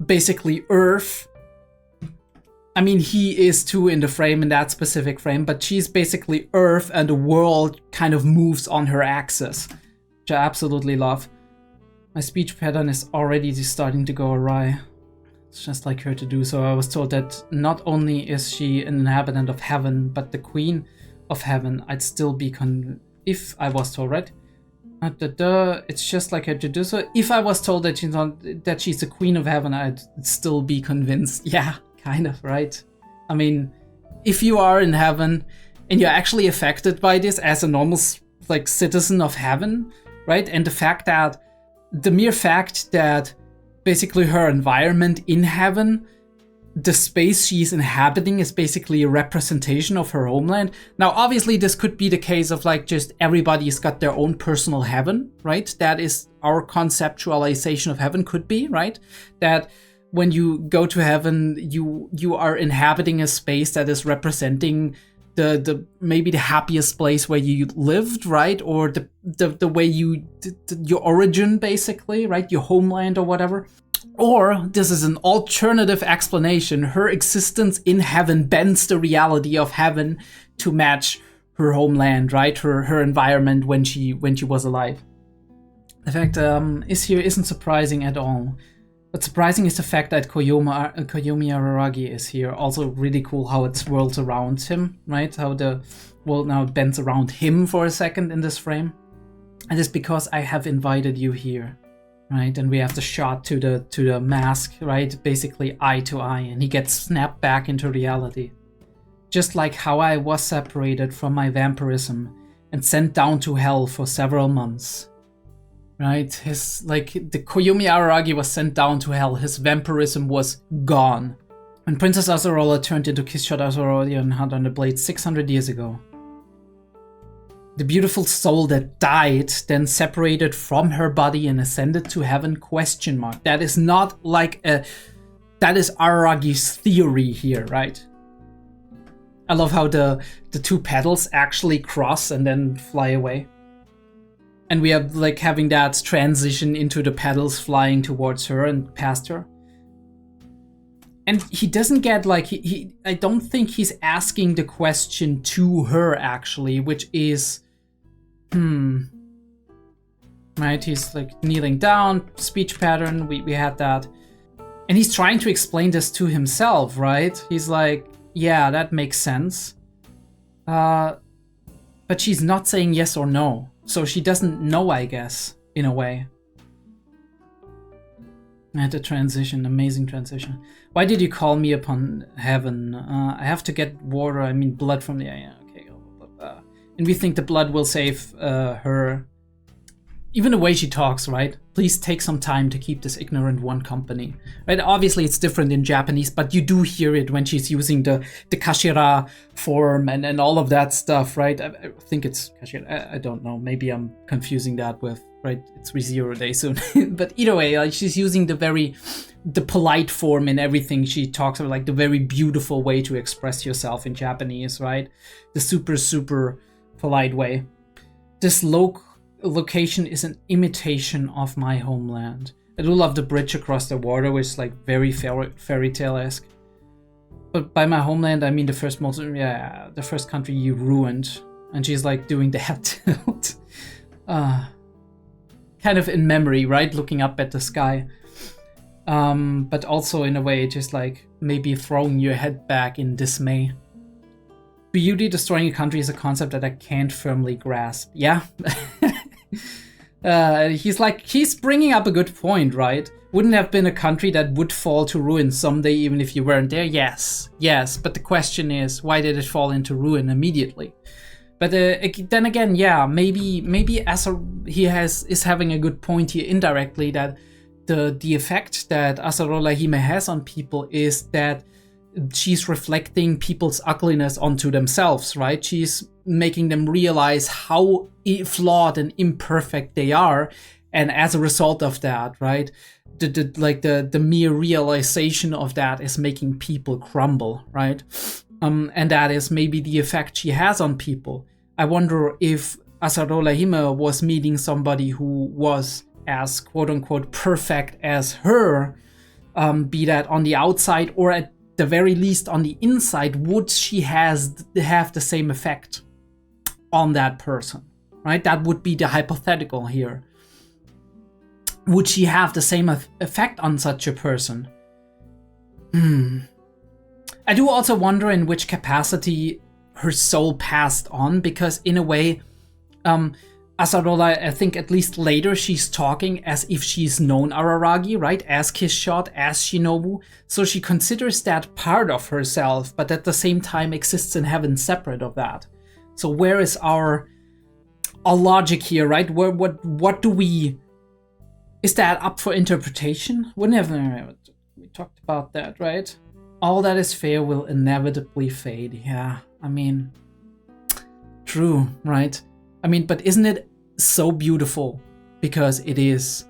basically Earth. I mean, he is too in the frame, in that specific frame, but she's basically Earth and the world kind of moves on her axis, which I absolutely love. My speech pattern is already starting to go awry. It's just like her to do so. I was told that not only is she an inhabitant of heaven, but the queen of heaven. I'd still be if I was told, right? It's just like a so if I was told that she's the queen of heaven, I'd still be convinced. Yeah, kind of, right? I mean, if you are in heaven and you're actually affected by this as a normal like citizen of heaven, right? And the mere fact that basically her environment in heaven, the space she's inhabiting, is basically a representation of her homeland. Now, obviously, this could be the case of like just everybody's got their own personal heaven, right? That is our conceptualization of heaven, could be, right? That when you go to heaven, you are inhabiting a space that is representing the maybe the happiest place where you lived, right? Or the way your origin, basically, right? Your homeland or whatever. Or this is an alternative explanation. Her existence in heaven bends the reality of heaven to match her homeland, right? Her environment when she was alive. The fact isn't surprising at all. What's surprising is the fact that Koyomi Araragi is here. Also really cool how it swirls around him, right? How the world now bends around him for a second in this frame. And it's because I have invited you here. Right, and we have the shot to the mask, right? Basically eye to eye, and he gets snapped back into reality. Just like how I was separated from my vampirism and sent down to hell for several months. Right? The Koyomi Araragi was sent down to hell, his vampirism was gone. When Princess Azarola turned into Kishot Azarola and had on the blade 600 years ago. The beautiful soul that died, then separated from her body and ascended to heaven, ? That is not like that is Araragi's theory here, right? I love how the two petals actually cross and then fly away. And we have like having that transition into the petals flying towards her and past her. And he doesn't get like, I don't think he's asking the question to her actually, which is, right, he's like kneeling down, speech pattern, we had that. And he's trying to explain this to himself, right? He's like, yeah, that makes sense. But she's not saying yes or no. So she doesn't know, I guess, in a way. I had a transition, amazing transition. Why did you call me upon heaven? I have to get water, I mean blood from the... Yeah, okay. And we think the blood will save her. Even the way she talks, right? Please take some time to keep this ignorant one company. Right? Obviously it's different in Japanese, but you do hear it when she's using the kashira form and all of that stuff, right? I think it's kashira. I don't know. Maybe I'm confusing that with, right? It's ReZero Day soon. But either way, like she's using the polite form in everything she talks about, like the very beautiful way to express yourself in Japanese, right? The super, super polite way. This location is an imitation of my homeland. I do love the bridge across the water, which is like very fairy tale-esque. But by my homeland, I mean the first country you ruined. And she's like doing that tilt. Kind of in memory, right? Looking up at the sky. But also in a way, just like maybe throwing your head back in dismay. Beauty destroying a country is a concept that I can't firmly grasp. Yeah. He's bringing up a good point, right? Wouldn't have been a country that would fall to ruin someday even if you weren't there? Yes, but the question is, why did it fall into ruin immediately? But then again, yeah, maybe is having a good point here indirectly, that the effect that Asarola Hime has on people is that she's reflecting people's ugliness onto themselves, right? She's making them realize how flawed and imperfect they are, and as a result of that, right, the mere realization of that is making people crumble, right? And that is maybe the effect she has on people. I wonder if Asarola Hime was meeting somebody who was as quote-unquote perfect as her, be that on the outside or at the very least on the inside, would she have the same effect on that person, right? That would be the hypothetical here. Would she have the same effect on such a person? I do also wonder in which capacity her soul passed on, because in a way, Asarola, I think at least later, she's talking as if she's known Araragi, right? As Kiss Shot, as Shinobu. So she considers that part of herself, but at the same time exists in heaven separate of that. So where is our logic here, right? What do we... Is that up for interpretation? We talked about that, right? All that is fair will inevitably fade. Yeah, I mean... True, right? I mean, but isn't it so beautiful because it is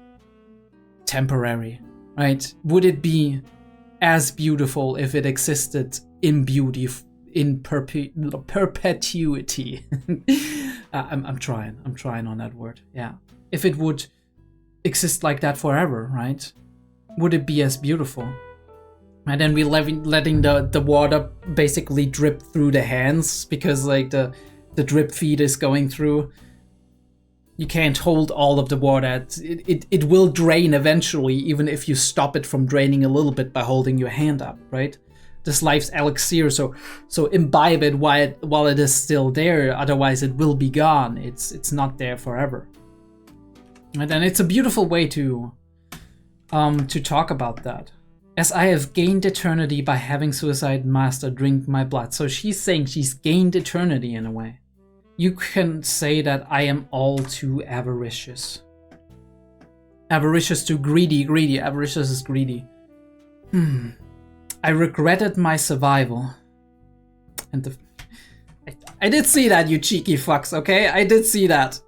temporary, right? Would it be as beautiful if it existed in beauty, in perpetuity? I'm trying on that word. Yeah, if it would exist like that forever, right? Would it be as beautiful? And then we're letting the water basically drip through the hands because like the drip feed is going through. You can't hold all of the water. It will drain eventually, even if you stop it from draining a little bit by holding your hand up, right? This life's elixir, so imbibe it while it is still there. Otherwise, it will be gone. It's not there forever. And then it's a beautiful way to talk about that. As I have gained eternity by having Suicide Master drink my blood. So she's saying she's gained eternity in a way. You can say that I am all too avaricious. Avaricious to greedy. Avaricious is greedy. I regretted my survival. And I did see that, you cheeky fucks, okay? I did see that.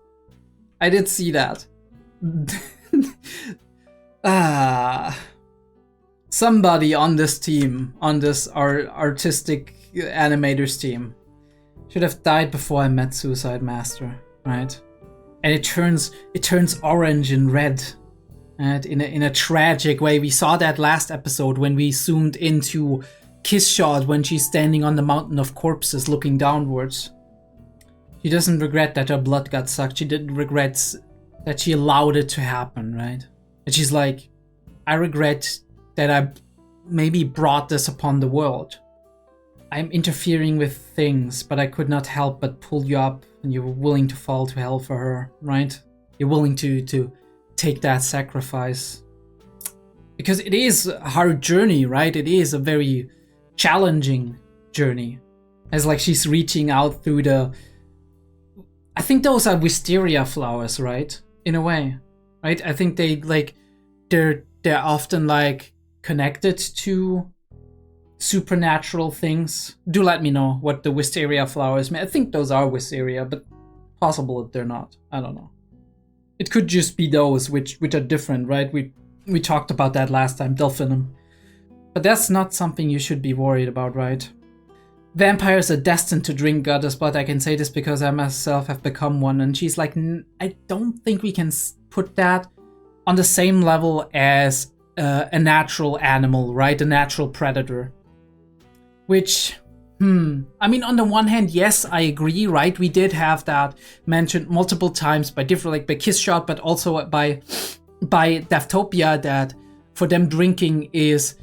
Somebody on this team, on this artistic animators team, should have died before I met Suicide Master, right? And it turns orange and red, and in a tragic way. We saw that last episode when we zoomed into Kiss Shot when she's standing on the mountain of corpses looking downwards. She doesn't regret that her blood got sucked. She didn't regret that she allowed it to happen, right? And she's like, I regret that I maybe brought this upon the world. I'm interfering with things, but I could not help but pull you up, and you were willing to fall to hell for her, right? You're willing to take that sacrifice. Because it is a hard journey, right? It is a very challenging journey. It's like she's reaching out through the... I think those are wisteria flowers, right? In a way, right? I think they're often like connected to supernatural things. Do let me know what the wisteria flowers mean. I think those are wisteria, but possible that they're not. I don't know. It could just be those which are different, right? We talked about that last time, Delphinum. But that's not something you should be worried about, right? Vampires are destined to drink goddess blood. I can say this because I myself have become one. And she's like, I don't think we can put that on the same level as a natural animal, right? A natural predator. Which, I mean, on the one hand, yes, I agree, right? We did have that mentioned multiple times by different, like by Kiss Shot, but also by Deftopia, that for them drinking is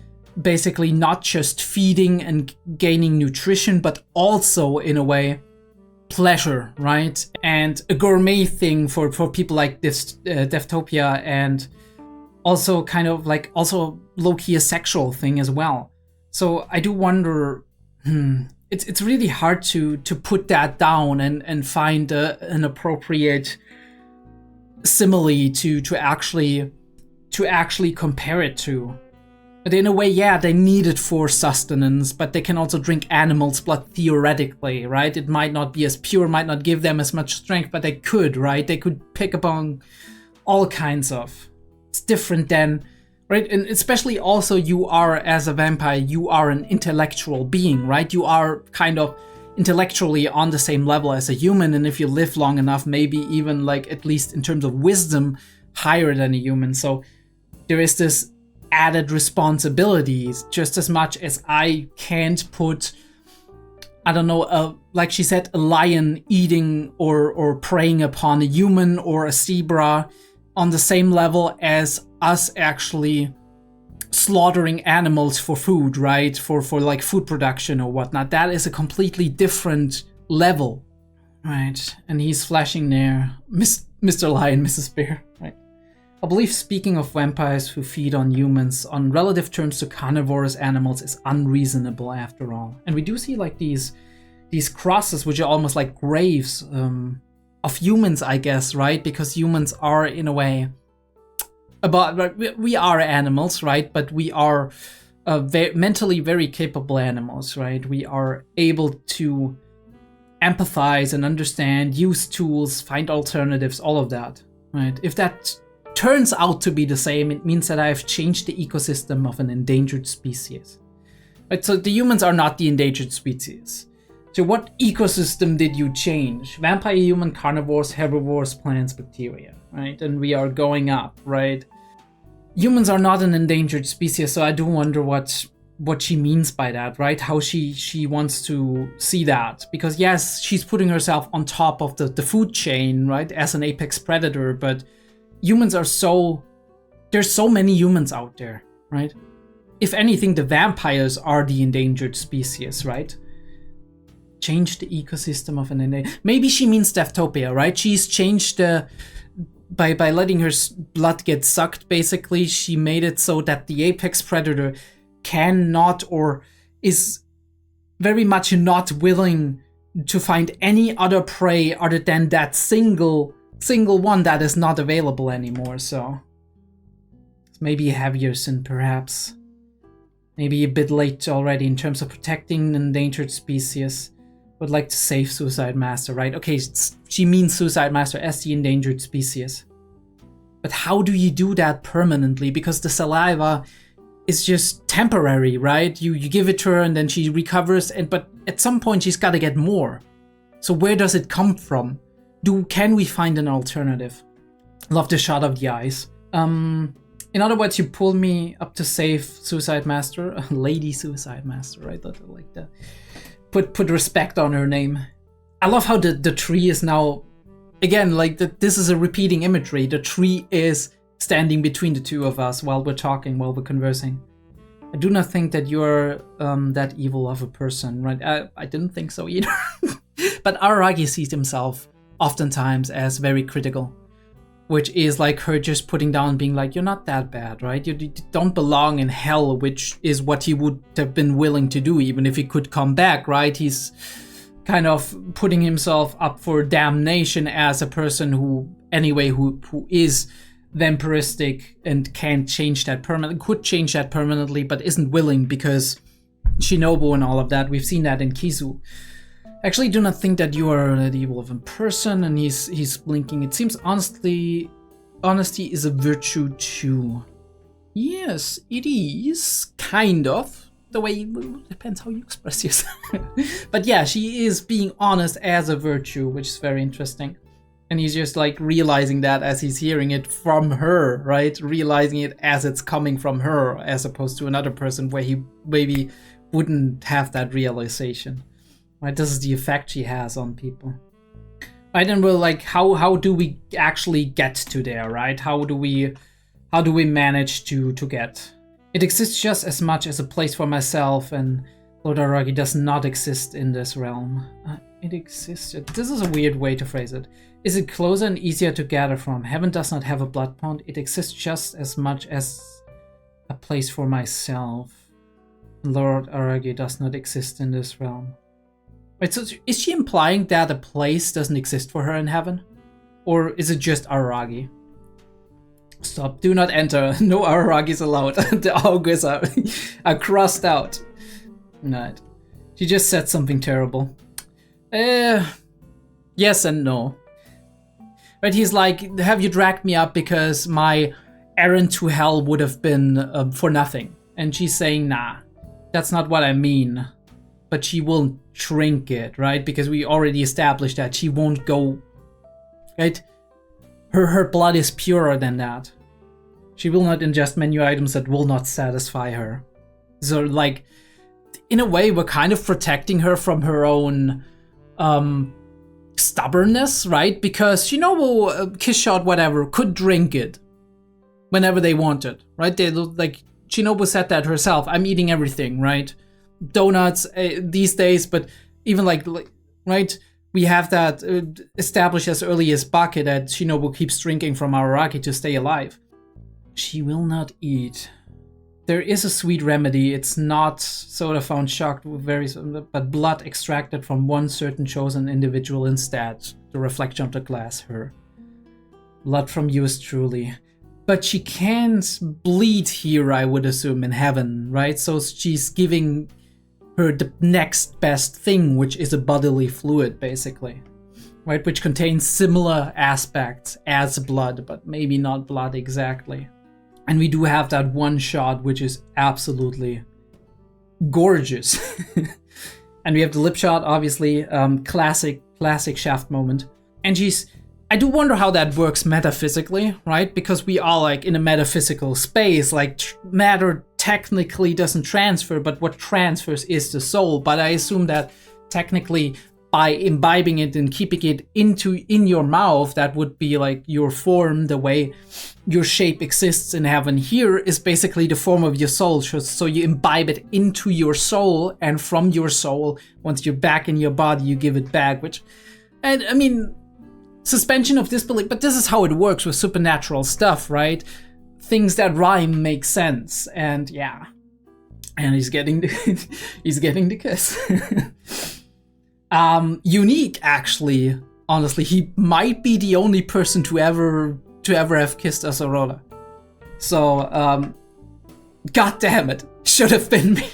basically not just feeding and gaining nutrition, but also, in a way, pleasure, right? And a gourmet thing for people like this Deftopia, and also kind of like also low-key a sexual thing as well. So I do wonder, it's really hard to put that down and find an appropriate simile to actually compare it to. But in a way, yeah, they need it for sustenance, but they can also drink animals' blood theoretically, right? It might not be as pure, might not give them as much strength, but they could, right? They could pick up on all kinds of. It's different than, right? And especially also you are, as a vampire, you are an intellectual being, right? You are kind of intellectually on the same level as a human, and if you live long enough, maybe even like, at least in terms of wisdom, higher than a human. So there is this added responsibilities, just as much as I can't put, I don't know, like she said, a lion eating or preying upon a human or a zebra on the same level as us actually slaughtering animals for food, right? For like food production or whatnot. That is a completely different level, right? And he's flashing there. Mr. Lion, Mrs. Bear, right? I believe speaking of vampires who feed on humans on relative terms to carnivorous animals is unreasonable after all. And we do see like these crosses, which are almost like graves of humans, I guess, right? Because humans are, in a way, we are animals, right? But we are mentally very capable animals, right? We are able to empathize and understand, use tools, find alternatives, all of that, right? If that turns out to be the same, it means that I've changed the ecosystem of an endangered species. Right, so the humans are not the endangered species. So what ecosystem did you change? Vampire, human, carnivores, herbivores, plants, bacteria, right? And we are going up, right? Humans are not an endangered species, so I do wonder what she means by that, right? How she wants to see that. Because yes, she's putting herself on top of the food chain, right? As an apex predator, but humans are there's so many humans out there, right? If anything, the vampires are the endangered species, right? Change the ecosystem of an endangered... Maybe she means Deftopia, right? She's changed by letting her blood get sucked, basically, she made it so that the apex predator cannot or is very much not willing to find any other prey other than that single one that is not available anymore. So it's maybe a heavier sin, perhaps. Maybe a bit late already in terms of protecting an endangered species. Would like to save Suicide Master, right? Okay, she means Suicide Master as the endangered species. But how do you do that permanently? Because the saliva is just temporary, right? You give it to her and then she recovers, but at some point she's got to get more. So where does it come from? Can we find an alternative? Love the shot of the eyes. In other words, you pulled me up to save Suicide Master, Lady Suicide Master, right? Like that. Put respect on her name. I love how the tree is now, again, like this is a repeating imagery. The tree is standing between the two of us while we're talking, while we're conversing. I do not think that you're that evil of a person, right? I didn't think so either. But Araragi sees himself oftentimes as very critical, which is like her just putting down, being like, you're not that bad, right? You don't belong in hell, which is what he would have been willing to do, even if he could come back, right? He's kind of putting himself up for damnation as a person who is vampiristic and can't change that could change that permanently, but isn't willing because Shinobu and all of that. We've seen that in Kizu. Actually, do not think that you are that evil of a person, and he's blinking. It seems honesty is a virtue too. Yes, it is, kind of. The way, depends how you express yourself. But yeah, she is being honest as a virtue, which is very interesting. And he's just like realizing that as he's hearing it from her, right? Realizing it as it's coming from her, as opposed to another person where he maybe wouldn't have that realization. Right, this is the effect she has on people. Right, and we're like, how do we actually get to there, right? How do we manage to get? It exists just as much as a place for myself, and Lord Araragi does not exist in this realm. It existed. This is a weird way to phrase it. Is it closer and easier to gather from? Heaven does not have a blood pond. It exists just as much as a place for myself. Lord Araragi does not exist in this realm. Right, so is she implying that a place doesn't exist for her in heaven? Or is it just Araragi? Stop, do not enter. No Araragis allowed. The augurs are crossed out. Right. She just said something terrible. Yes and no. Right, he's like, have you dragged me up because my errand to hell would have been for nothing? And she's saying, nah, that's not what I mean. But she won't drink it, right? Because we already established that she won't go, right? Her blood is purer than that. She will not ingest menu items that will not satisfy her. So, like, in a way, we're kind of protecting her from her own stubbornness, right? Because Shinobu, Kiss Shot, whatever, could drink it whenever they wanted, right? They like Shinobu said that herself. I'm eating everything, right? Donuts these days, but even like right, We have that established as early as Bake that Shinobu keeps drinking from Araragi to stay alive. She will not eat. There is a sweet remedy. It's not soda found shocked, but blood extracted from one certain chosen individual instead. The reflection of the glass, her. Blood from yours truly. But she can't bleed here, I would assume, in heaven, right? So she's giving her the next best thing, which is a bodily fluid, basically. Right? Which contains similar aspects as blood, but maybe not blood exactly. And we do have that one shot, which is absolutely gorgeous. And we have the lip shot, obviously, classic Shaft moment. And I do wonder how that works metaphysically, right? Because we are like in a metaphysical space, like matter technically doesn't transfer, but what transfers is the soul. But I assume that technically by imbibing it and keeping it in your mouth, that would be like your form, the way your shape exists in heaven here is basically the form of your soul. So you imbibe it into your soul, and from your soul, once you're back in your body, you give it back, which, and I mean, suspension of disbelief, but this is how it works with supernatural stuff, right? Things that rhyme make sense, and yeah. And he's getting the kiss. Unique, actually. Honestly, he might be the only person to ever have kissed a Aurora. So, god damn it, should have been me.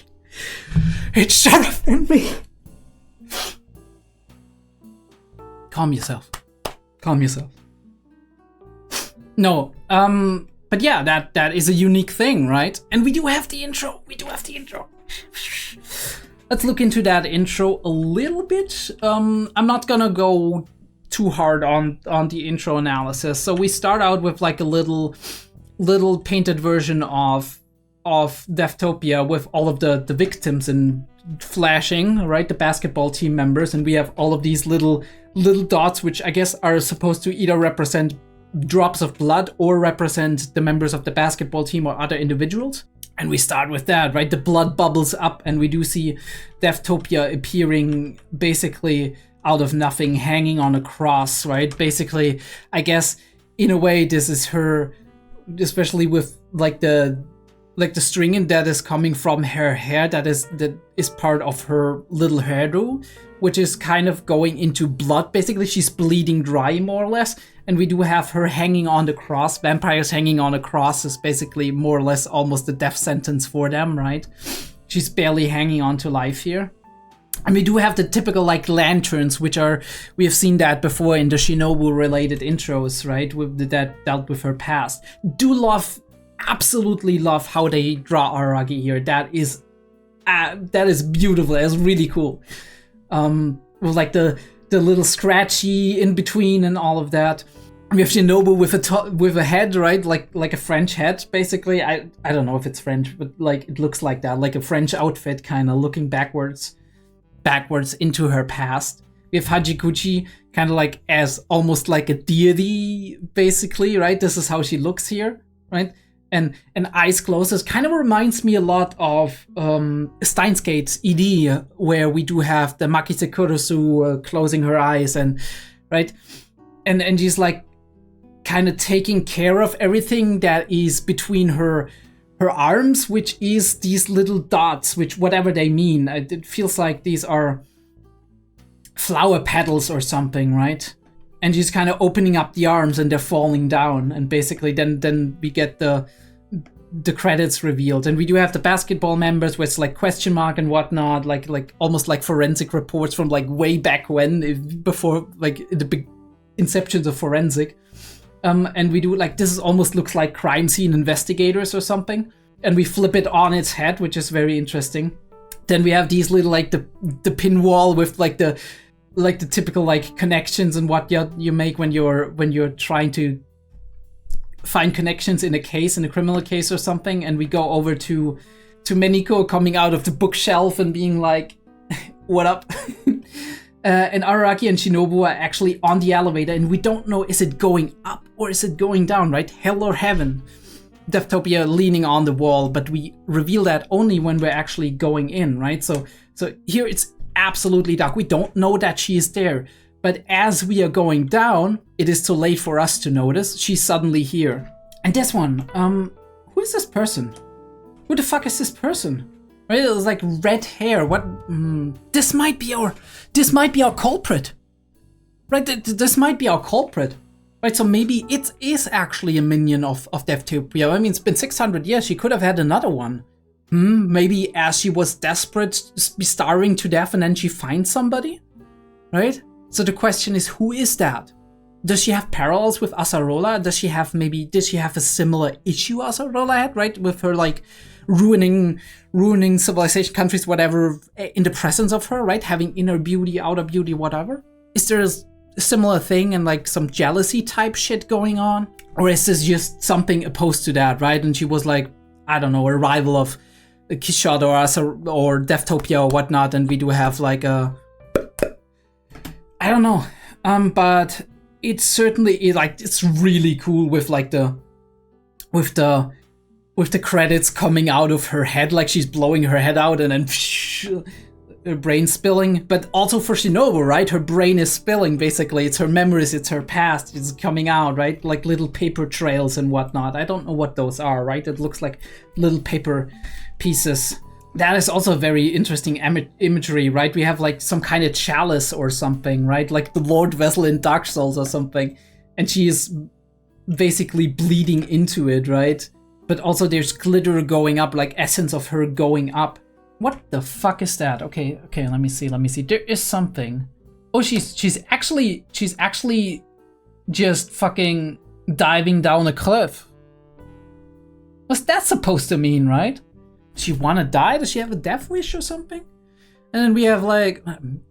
It should have been me. Calm yourself. No, but yeah, that is a unique thing, right? And we do have the intro. Let's look into that intro a little bit. I'm not gonna go too hard on the intro analysis. So we start out with like a little painted version of Deftopia with all of the victims and flashing, right? The basketball team members, and we have all of these little dots, which I guess are supposed to either represent drops of blood or represent the members of the basketball team or other individuals. And we start with that, right? The blood bubbles up, and we do see Deftopia appearing basically out of nothing, hanging on a cross, right? Basically, I guess in a way this is her, especially with like the string that is coming from her hair, that is part of her little hairdo, which is kind of going into blood. Basically, she's bleeding dry, more or less. And we do have her hanging on the cross. Vampires hanging on a cross is basically more or less almost a death sentence for them, right? She's barely hanging on to life here. And we do have the typical like lanterns, which we have seen that before in the Shinobu related intros, right? That dealt with her past. Absolutely love how they draw Araragi here. That is beautiful. That's really cool. With like the little scratchy in between and all of that. We have Shinobu with a head, right? Like a French head, basically. I don't know if it's French, but like it looks like that, like a French outfit, kind of looking backwards into her past. We have Hajikuchi kind of like as almost like a deity, basically, right? This is how she looks here, right? And eyes closed. This kind of reminds me a lot of Steins Gate's ED, where we do have the Makise Kurusu closing her eyes, and right, and she's like kind of taking care of everything that is between her arms, which is these little dots, which whatever they mean, it feels like these are flower petals or something, right? And she's kind of opening up the arms and they're falling down, and basically then we get the credits revealed, and we do have the basketball members with like question mark and whatnot, like almost like forensic reports from like way back when, before like the big inceptions of forensic. And we do like, this is almost looks like crime scene investigators or something, and we flip it on its head, which is very interesting. Then we have these little like the pin wall with like the typical like connections and what you make when you're trying to find connections in a criminal case or something. And we go over to Meniko coming out of the bookshelf and being like, what up? And Araragi and Shinobu are actually on the elevator, and we don't know, is it going up or is it going down, right? Hell or heaven. Deftopia leaning on the wall, but we reveal that only when we're actually going in, right? So here it's absolutely dark. We don't know that she is there. But as we are going down, it is too late for us to notice. She's suddenly here. And this one, who is this person? Who the fuck is this person? Right, it was like red hair. What? This might be our culprit. Right, this might be our culprit. Right, so maybe it is actually a minion of Deftopia. I mean, it's been 600 years. She could have had another one. Maybe as she was desperate, be starving to death, and then she finds somebody. Right. So the question is, who is that? Does she have parallels with Acerola? Did she have a similar issue Acerola had, right? With her like ruining civilization, countries, whatever, in the presence of her, right? Having inner beauty, outer beauty, whatever. Is there a similar thing and like some jealousy type shit going on? Or is this just something opposed to that, right? And she was like, I don't know, a rival of Kishot or Deftopia or whatnot, and we do have like a... I don't know. But it's certainly it's really cool with like the credits coming out of her head, like she's blowing her head out and then her brain spilling. But also for Shinobu, right? Her brain is spilling basically. It's her memories, it's her past, it's coming out, right? Like little paper trails and whatnot. I don't know what those are, right? It looks like little paper pieces. That is also very interesting imagery, right? We have like some kind of chalice or something, right? Like the Lord Vessel in Dark Souls or something. And she is basically bleeding into it, right? But also there's glitter going up, like essence of her going up. What the fuck is that? Okay, let me see. There is something. Oh, she's actually just fucking diving down a cliff. What's that supposed to mean, right? Does she want to die? Does she have a death wish or something? And then we have like,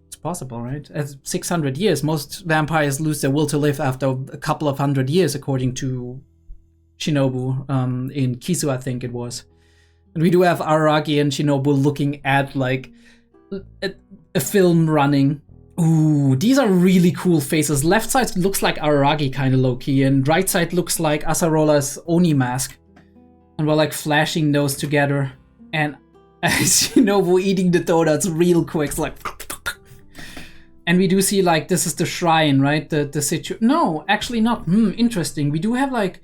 it's possible, right? At 600 years, most vampires lose their will to live after a couple of hundred years, according to Shinobu in Kisu, I think it was. And we do have Araragi and Shinobu looking at like a film running. Ooh, these are really cool faces. Left side looks like Araragi kind of low-key, and right side looks like Acerola's Oni mask. And we're like flashing those together. And Shinobu eating the donuts real quick, it's like... And we do see like, this is the shrine, right? The situation. No, actually not. Interesting. We do have like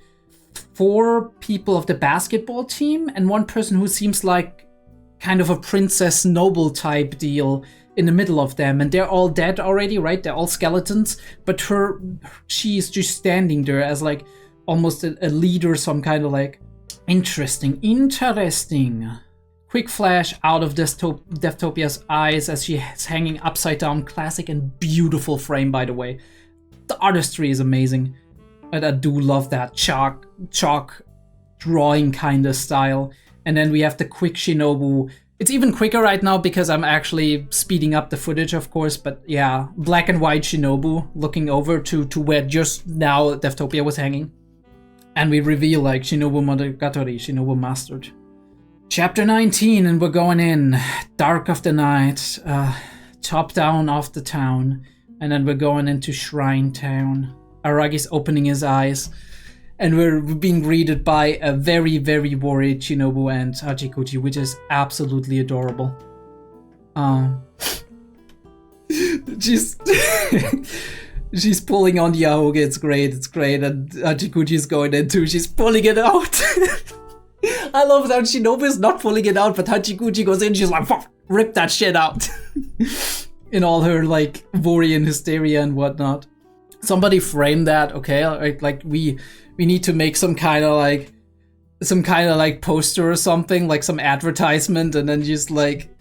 4 people of the basketball team and one person who seems like kind of a princess noble type deal in the middle of them. And they're all dead already, right? They're all skeletons. But she is just standing there as like almost a leader, some kind of like... Interesting. Quick flash out of Deftopia's eyes as she is hanging upside down. Classic and beautiful frame, by the way. The artistry is amazing. And I do love that chalk drawing kind of style. And then we have the quick Shinobu. It's even quicker right now because I'm actually speeding up the footage, of course. But yeah, black and white Shinobu looking over to where just now Deftopia was hanging. And we reveal like Shinobumonogatari, Shinobu Mastered. Chapter 19, and we're going in. Dark of the night, top down of the town, and then we're going into Shrine Town. Aragi's opening his eyes, and we're being greeted by a very, very worried Shinobu and Hachikuchi, which is absolutely adorable. She's pulling on the Ahoge, it's great, and Hachikuchi's going in too, she's pulling it out. I love that Shinobu is not pulling it out, but Hachikuchi goes in, she's like, fuck, rip that shit out. In all her, like, worry and hysteria and whatnot. Somebody frame that, okay? Like, we need to make some kind of, like, poster or something, like some advertisement, and then just, like,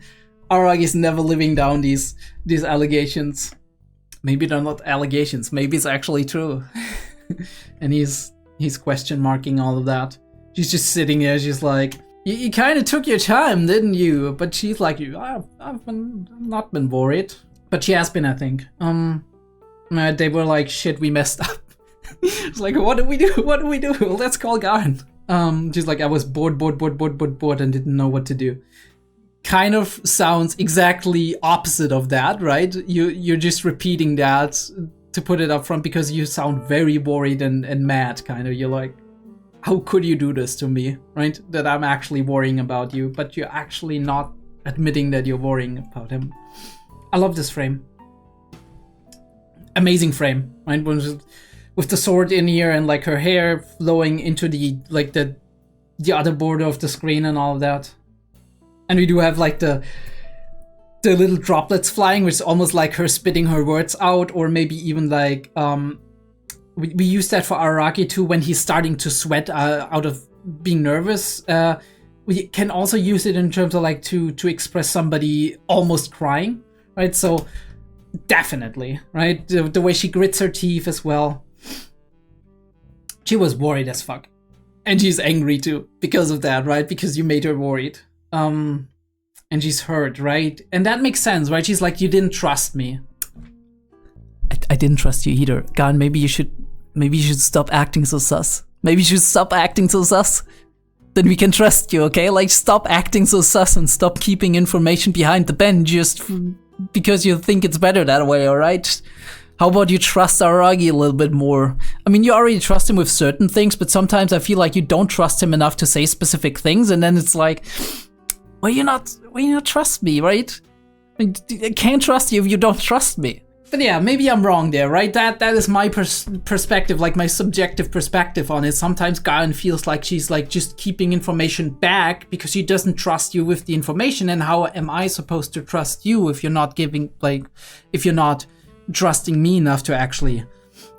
Aragi's never living down these allegations. Maybe they're not allegations, maybe it's actually true. And he's question marking all of that. She's just sitting there, she's like, you kind of took your time, didn't you? But she's like, I've not been worried. But she has been, I think. They were like, shit, we messed up. It's like, what do we do? Let's call Garn. She's like, I was bored and didn't know what to do. Kind of sounds exactly opposite of that, right? You're just repeating that to put it up front because you sound very worried and mad, kind of. You're like, how could you do this to me, right? That I'm actually worrying about you, but you're actually not admitting that you're worrying about him. I love this frame. amazing frame, right? With the sword in here and like her hair flowing into the other border of the screen and all of that. And we do have like the little droplets flying, which is almost like her spitting her words out, or maybe even like we use that for Araragi too when he's starting to sweat out of being nervous. We can also use it in terms of like to express somebody almost crying, right? So definitely, right? The way she grits her teeth as well. She was worried as fuck. And she's angry too because of that, right? Because you made her worried. And she's hurt, right? And that makes sense, right? She's like, you didn't trust me. I didn't trust you either. God, maybe you should stop acting so sus. Maybe you should stop acting so sus. Then we can trust you, okay? Like, stop acting so sus and stop keeping information behind the bench just because you think it's better that way, alright? How about you trust Araragi a little bit more? I mean, you already trust him with certain things, but sometimes I feel like you don't trust him enough to say specific things, and then it's like, why you not trust me, right? I can't trust you if you don't trust me. But yeah, maybe I'm wrong there, right? That is my perspective, like my subjective perspective on it. Sometimes Gaon feels like she's like just keeping information back because she doesn't trust you with the information. And how am I supposed to trust you if you're not if you're not trusting me enough to actually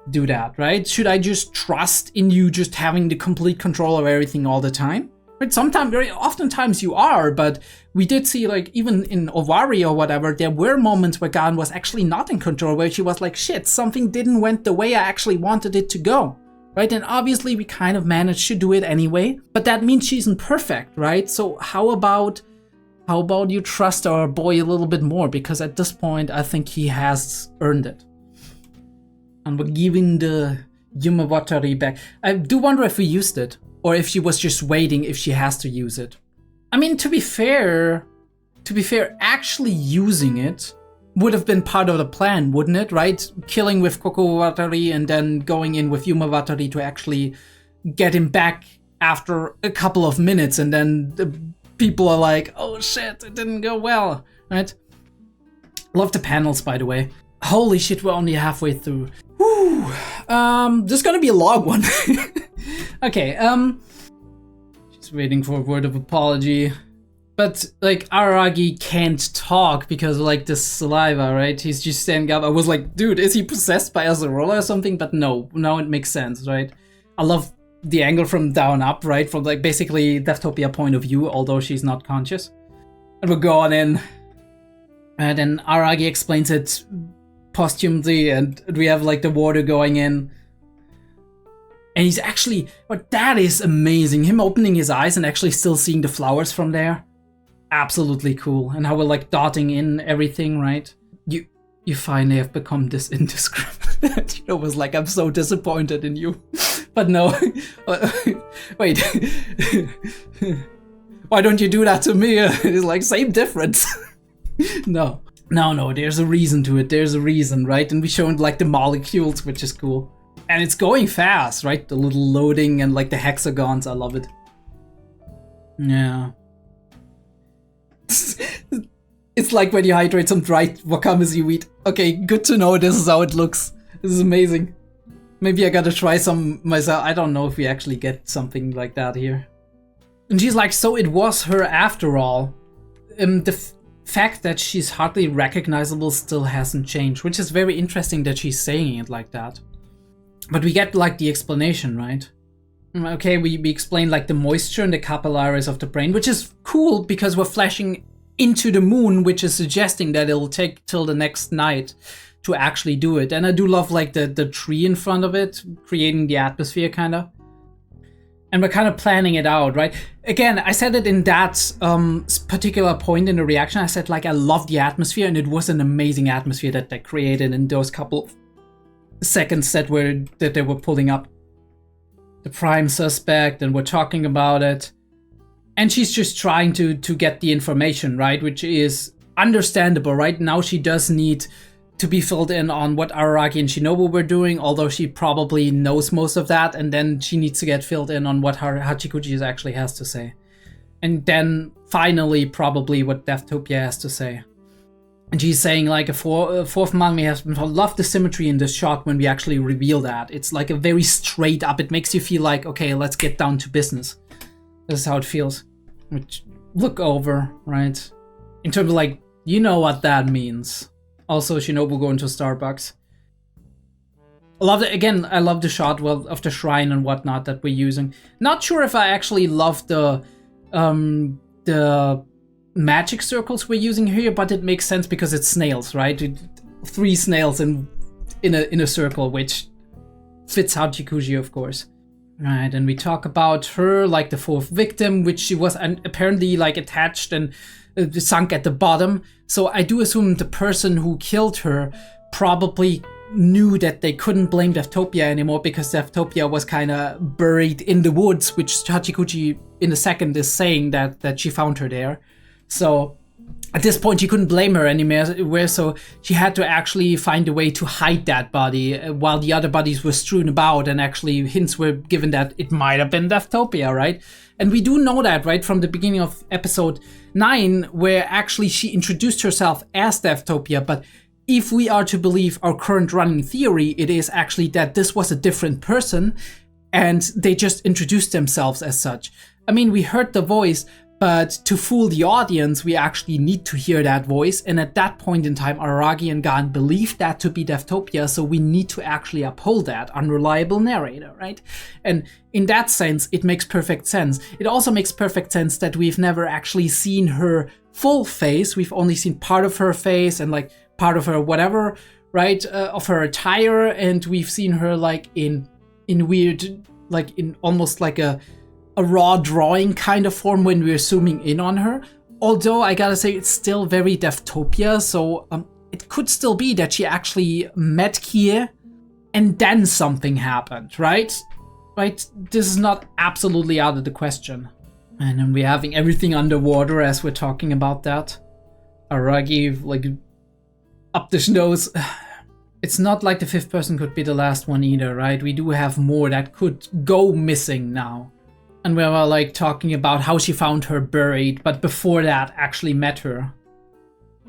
do that, right? Should I just trust in you just having the complete control of everything all the time? Right? Sometimes, very oftentimes you are, but we did see, like, even in Ovari or whatever, there were moments where Gan was actually not in control, where she was like, shit, something didn't went the way I actually wanted it to go, right? And obviously we kind of managed to do it anyway, but that means she isn't perfect, right? So how about you trust our boy a little bit more? Because at this point, I think he has earned it. And we're giving the Yumavatari back. I do wonder if we used it, or if she was just waiting if she has to use it. I mean, to be fair, actually using it would have been part of the plan, wouldn't it, right? Killing with Kokovatari and then going in with Yumavatari to actually get him back after a couple of minutes, and then the people are like, oh shit, it didn't go well, right? Love the panels, by the way. Holy shit, we're only halfway through. Whew. This is gonna be a long one. Okay, just waiting for a word of apology. But, like, Araragi can't talk because of, like, this saliva, right? He's just standing up. I was like, dude, is he possessed by Azarola or something? But no, now it makes sense, right? I love the angle from down up, right? From, like, basically Deftopia point of view, although she's not conscious. And we're going in. And then Araragi explains it posthumously, and we have, like, the water going in. And he's actually, but that is amazing. Him opening his eyes and actually still seeing the flowers from there. Absolutely cool. And how we're like dotting in everything, right? You finally have become this indiscriminate. It was like, I'm so disappointed in you. But no. Wait. Why don't you do that to me? It's like, same difference. No, there's a reason to it. There's a reason, right? And we showed like the molecules, which is cool. And it's going fast, right? The little loading and like the hexagons, I love it. Yeah. It's like when you hydrate some dried wakame seaweed. Okay, good to know this is how it looks. This is amazing. Maybe I gotta try some myself. I don't know if we actually get something like that here. And she's like, so it was her after all. The fact that she's hardly recognizable still hasn't changed, which is very interesting that she's saying it like that. But we get like the explanation, right? Okay, we explain like the moisture and the capillaries of the brain, which is cool because we're flashing into the moon, which is suggesting that it'll take till the next night to actually do it. And I do love like the tree in front of it, creating the atmosphere kind of. And we're kind of planning it out, right? Again, I said it in that particular point in the reaction. I said like I love the atmosphere, and it was an amazing atmosphere that they created in those couple of seconds that they were pulling up the prime suspect, and we're talking about it, and she's just trying to get the information, right, which is understandable. Right now she does need to be filled in on what Araragi and Shinobu were doing, although she probably knows most of that, and then she needs to get filled in on what Hachikuji actually has to say, and then finally probably what Deftopia has to say. And she's saying like a fourth man may have loved the symmetry in this shot when we actually reveal that. It's like a very straight up. It makes you feel like, okay, let's get down to business. This is how it feels. Which, look over, right? In terms of like, you know what that means. Also, Shinobu going to Starbucks. I love it. Again, I love the shot of the shrine and whatnot that we're using. Not sure if I actually love the magic circles we're using here, but it makes sense because it's snails, right? 3 snails in a circle, which fits Hachikuji, of course. Right, and we talk about her, like the 4th victim, which she was apparently like attached and sunk at the bottom. So I do assume the person who killed her probably knew that they couldn't blame Deftopia anymore because Deftopia was kind of buried in the woods, which Hachikuji in a second is saying that she found her there. So at this point she couldn't blame her anymore, so she had to actually find a way to hide that body while the other bodies were strewn about, and actually hints were given that it might have been Deftopia, right? And we do know that, right, from the beginning of episode 9, where actually she introduced herself as Deftopia, but if we are to believe our current running theory, it is actually that this was a different person and they just introduced themselves as such. I mean, we heard the voice, but to fool the audience, we actually need to hear that voice. And at that point in time, Araragi and Gan believed that to be Deftopia, so we need to actually uphold that unreliable narrator, right? And in that sense, it makes perfect sense. It also makes perfect sense that we've never actually seen her full face. We've only seen part of her face and like part of her whatever, right? Of her attire, and we've seen her like in weird, like in almost like a raw drawing kind of form when we're zooming in on her. Although I gotta say it's still very Deftopia, so it could still be that she actually met Kie and then something happened, right? Right? This is not absolutely out of the question. And then we're having everything underwater as we're talking about that. Aragi, like, up the nose. It's not like the 5th person could be the last one either, right? We do have more that could go missing now. And we were like talking about how she found her buried, but before that actually met her.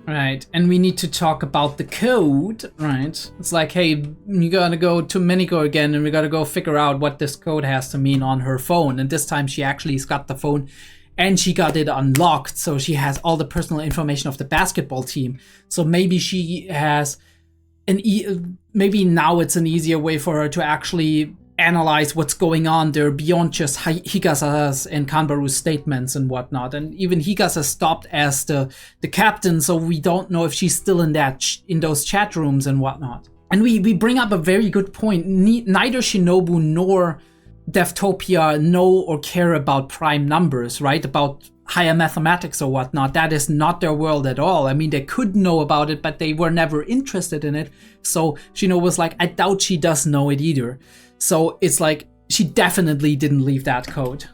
Right, and we need to talk about the code, right? It's like, hey, you gotta go to Miniko again and we gotta go figure out what this code has to mean on her phone. And this time she actually's got the phone and she got it unlocked, so she has all the personal information of the basketball team. So maybe she has maybe now it's an easier way for her to actually analyze what's going on there beyond just Higasa's and Kanbaru's statements and whatnot. And even Higasa stopped as the captain, so we don't know if she's still in those chat rooms and whatnot. And we bring up a very good point. Neither Shinobu nor Deftopia know or care about prime numbers, right? About higher mathematics or whatnot. That is not their world at all. I mean, they could know about it, but they were never interested in it. So Shinobu was like, I doubt she does know it either. So it's like, she definitely didn't leave that code.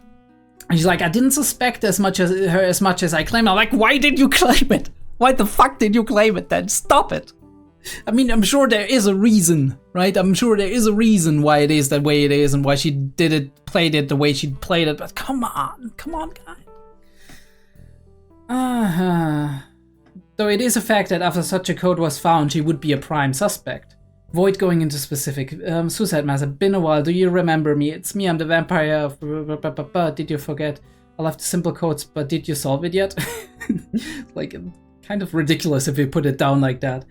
And she's like, I didn't suspect as much as I claim. I'm like, why did you claim it? Why the fuck did you claim it then? Stop it. I mean, I'm sure there is a reason, right? I'm sure there is a reason why it is that way it is and why she played it the way she played it. But come on, guys. Though it is a fact that after such a code was found, she would be a prime suspect. Void going into specific. Suicide Master, been a while. Do you remember me? It's me, I'm the vampire of... Did you forget? I left the simple codes, but did you solve it yet? Like, kind of ridiculous if you put it down like that.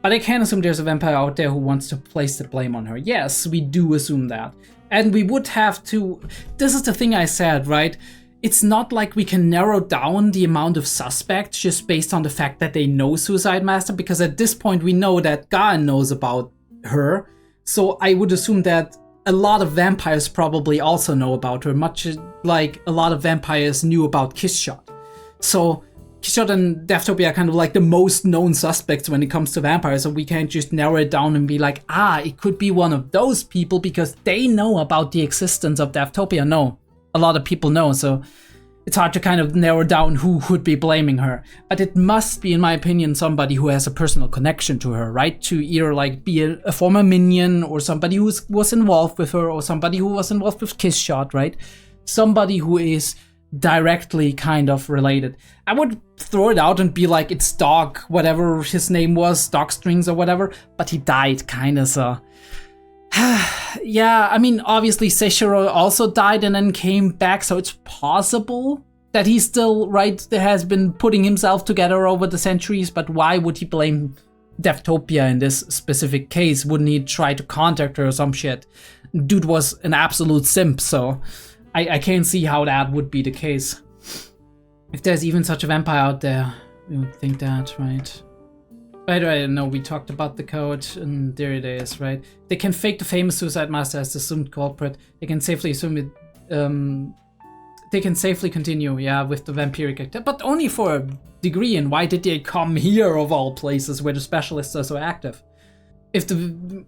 But I can assume there's a vampire out there who wants to place the blame on her. Yes, we do assume that. And we would have to... This is the thing I said, right? It's not like we can narrow down the amount of suspects just based on the fact that they know Suicide Master, because at this point we know that Gaan knows about her. So I would assume that a lot of vampires probably also know about her, much like a lot of vampires knew about Kissshot. So Kissshot and Deftopia are kind of like the most known suspects when it comes to vampires, so we can't just narrow it down and be like, it could be one of those people because they know about the existence of Deftopia. No, a lot of people know, so it's hard to kind of narrow down who would be blaming her. But it must be, in my opinion, somebody who has a personal connection to her, right? To either like be a former minion, or somebody who was involved with her, or somebody who was involved with Kissshot, right? Somebody who is directly kind of related. I would throw it out and be like, it's Dog, whatever his name was, Dog Strings or whatever, but he died kinda, so. Yeah, I mean, obviously Seishiro also died and then came back, so it's possible that he still, right, has been putting himself together over the centuries, but why would he blame Deftopia in this specific case? Wouldn't he try to contact her or some shit? Dude was an absolute simp, so I can't see how that would be the case. If there's even such a vampire out there, we would think that, right? By the way, no, we talked about the code, and there it is, right? They can fake the famous Suicide Master as the assumed culprit. They can safely assume it, they can safely continue, yeah, with the vampiric activity, but only for a degree, and why did they come here of all places where the specialists are so active? If the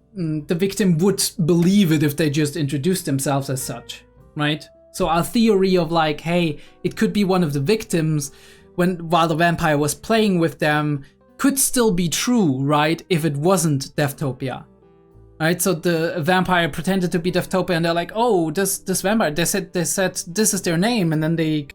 victim would believe it if they just introduced themselves as such, right? So our theory of like, hey, it could be one of the victims while the vampire was playing with them could still be true, right? If it wasn't Deftopia. Right, so the vampire pretended to be Deftopia and they're like, oh, this vampire, they said this is their name, and then they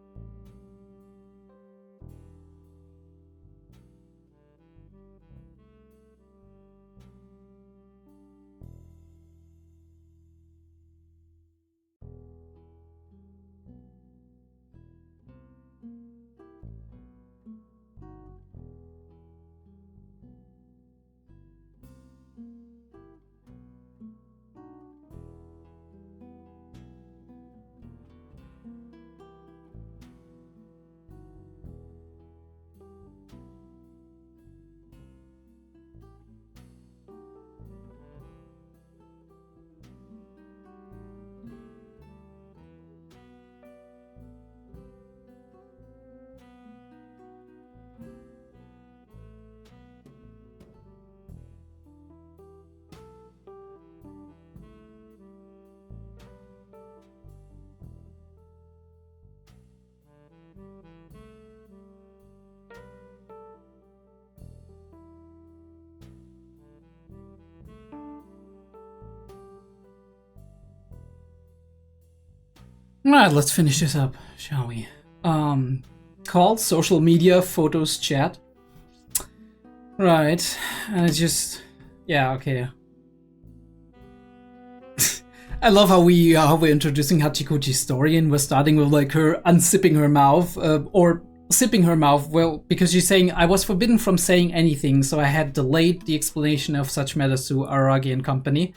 Alright, let's finish this up, shall we? Called social media photos chat. Right, and it's just, yeah, okay. I love how we're introducing Hachikuchi's story, and we're starting with like her unzipping her mouth, or sipping her mouth. Well, because she's saying, I was forbidden from saying anything, so I had delayed the explanation of such matters to Aragi and company.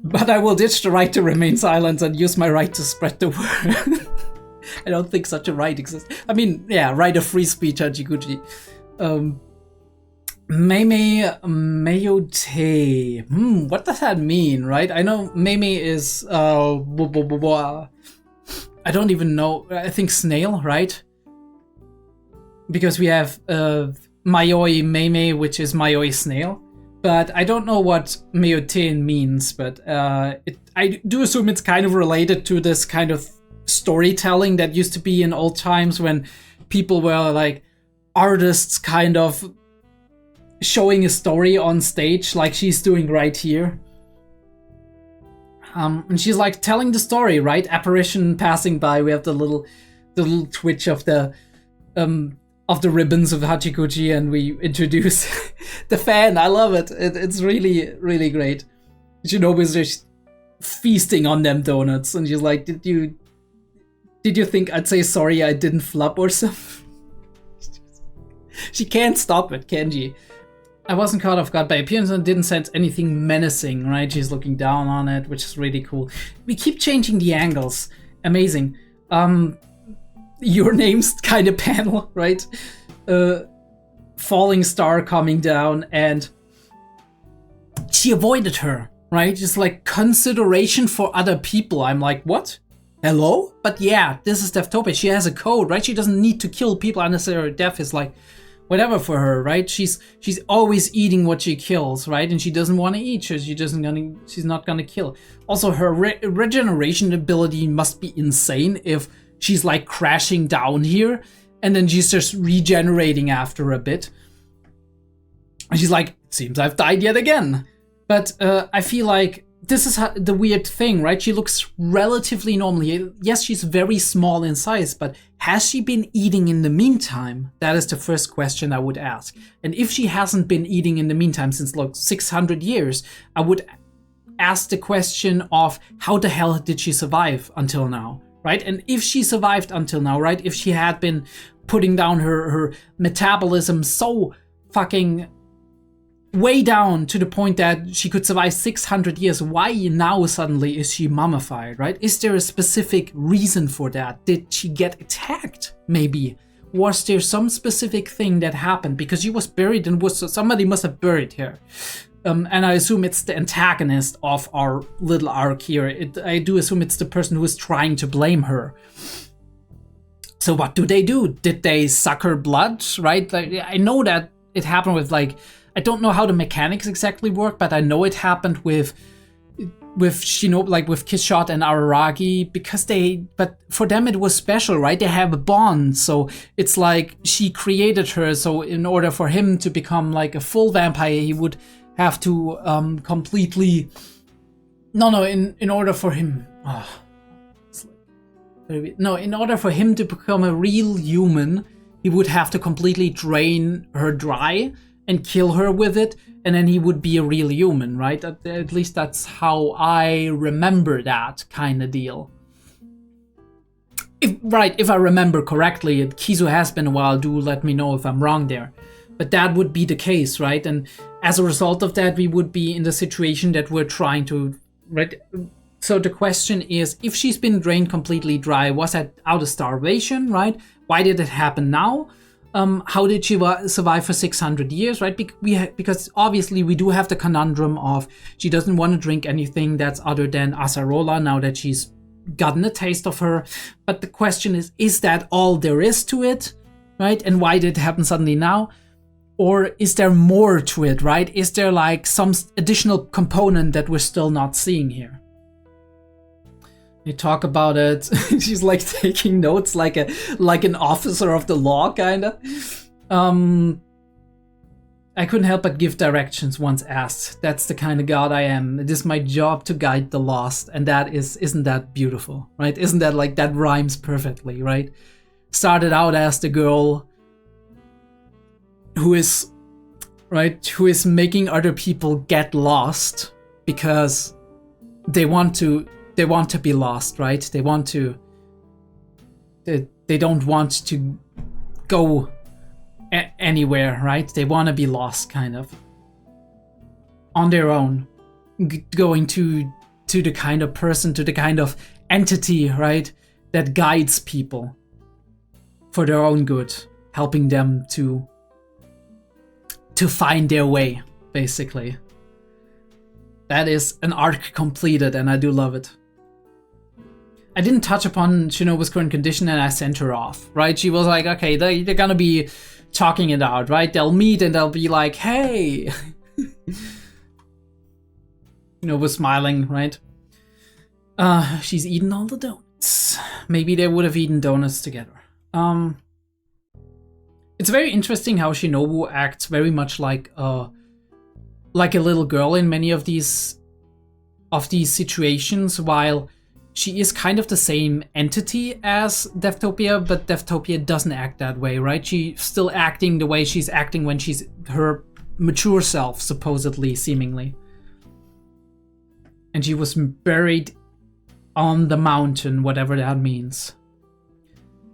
But I will ditch the right to remain silent and use my right to spread the word. I don't think such a right exists. I mean, yeah, right of free speech, Hachikuchi. Meme Meiote. What does that mean, right? I know meme is, I don't even know. I think snail, right? Because we have Mayoi meme, which is Mayoi snail. But I don't know what Meiotein means, but I do assume it's kind of related to this kind of storytelling that used to be in old times when people were like artists kind of showing a story on stage like she's doing right here. And she's like telling the story, right? Apparition passing by, we have the little twitch of the ribbons of Hachikuchi, and we introduce the fan. I love it. It's really, really great. Shinobu's just feasting on them donuts, and she's like, did you think I'd say sorry I didn't flop or something? She can't stop it, can she? I wasn't caught off guard by appearance and didn't sense anything menacing, right? She's looking down on it, which is really cool. We keep changing the angles. Amazing. Your name's kind of panel, right? Falling star coming down, and she avoided her, right? Just like consideration for other people. I'm like, what? Hello? But yeah, this is Deftopia. She has a code, right? She doesn't need to kill people. Unnecessary death is like whatever for her, right? She's always eating what she kills, right? And she doesn't want to eat, so she's not gonna kill. Also, her regeneration ability must be insane if she's like crashing down here and then she's just regenerating after a bit. And she's like, seems I've died yet again. But I feel like this is the weird thing, right? She looks relatively normally. Yes, she's very small in size, but has she been eating in the meantime? That is the first question I would ask. And if she hasn't been eating in the meantime since like 600 years, I would ask the question of how the hell did she survive until now, right? And if she survived until now, right? If she had been putting down her metabolism so fucking way down to the point that she could survive 600 years, why now suddenly is she mummified, right? Is there a specific reason for that? Did she get attacked, maybe? Was there some specific thing that happened? Because she was buried and somebody must have buried her. And I assume it's the antagonist of our little arc here. I do assume it's the person who is trying to blame her. So what do? Did they suck her blood, right? Like, I know that it happened with like, I don't know how the mechanics exactly work, but I know it happened with Shinobu, like with Kishot and Araragi, because but for them it was special, right? They have a bond, so it's like she created her, so in order for him to become like a full vampire, he would have to completely... in order for him... in order for him to become a real human, he would have to completely drain her dry and kill her with it, and then he would be a real human, right? At least that's how I remember that kind of deal. If I remember correctly, Kizu has been a while, do let me know if I'm wrong there. But that would be the case, right? And as a result of that, we would be in the situation that we're trying to... right? So the question is, if she's been drained completely dry, was that out of starvation, right? Why did it happen now? How did she survive for 600 years, right? Because obviously we do have the conundrum of she doesn't want to drink anything that's other than acerola now that she's gotten a taste of her. But the question is that all there is to it, right? And why did it happen suddenly now? Or is there more to it, right? Is there like some additional component that we're still not seeing here? They talk about it. She's like taking notes like an officer of the law, kinda. I couldn't help but give directions once asked. That's the kind of god I am. It is my job to guide the lost, and isn't that beautiful, right? Isn't that like, that rhymes perfectly, right? Started out as the girl who is making other people get lost because they want to be lost, right? They don't want to go anywhere, right? They want to be lost, kind of on their own, going to the kind of person, to the kind of entity, right, that guides people for their own good, helping them to find their way, basically. That is an arc completed, and I do love it. I didn't touch upon Shinobu's current condition, and I sent her off, right? She was like, okay, they're gonna be talking it out, right? They'll meet and they'll be like, hey. Shinobu's smiling, right? She's eaten all the donuts. Maybe they would have eaten donuts together. It's very interesting how Shinobu acts very much like a little girl in many of these situations, while she is kind of the same entity as Deftopia, but Deftopia doesn't act that way, right? She's still acting the way she's acting when she's her mature self, supposedly, seemingly. And she was buried on the mountain, whatever that means.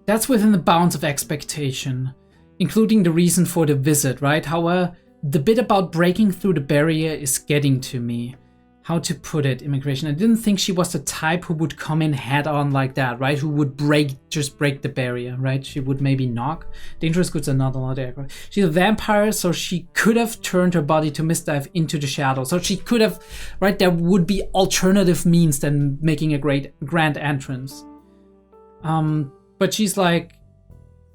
That's within the bounds of expectation, including the reason for the visit, right? However, the bit about breaking through the barrier is getting to me. How to put it, immigration. I didn't think she was the type who would come in head on like that, right? Who would just break the barrier, right? She would maybe knock. Dangerous goods are not allowed there. She's a vampire, so she could have turned her body to misdive into the shadow. So she could have, right? There would be alternative means than making a grand entrance. But she's like,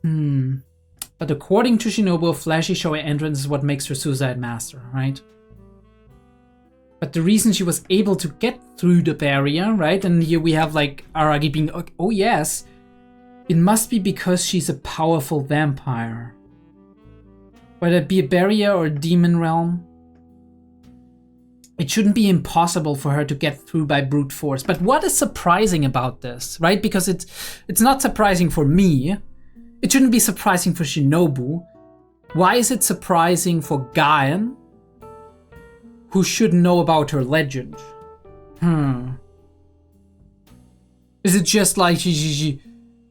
But according to Shinobu, a flashy, showy entrance is what makes her Suicide Master, right? But the reason she was able to get through the barrier, right? And here we have like Aragi being, oh yes, it must be because she's a powerful vampire. Whether it be a barrier or a demon realm. it shouldn't be impossible for her to get through by brute force. But what is surprising about this, right? Because it's not surprising for me. It shouldn't be surprising for Shinobu. Why is it surprising for Gaen, who should know about her legend? Is it just like she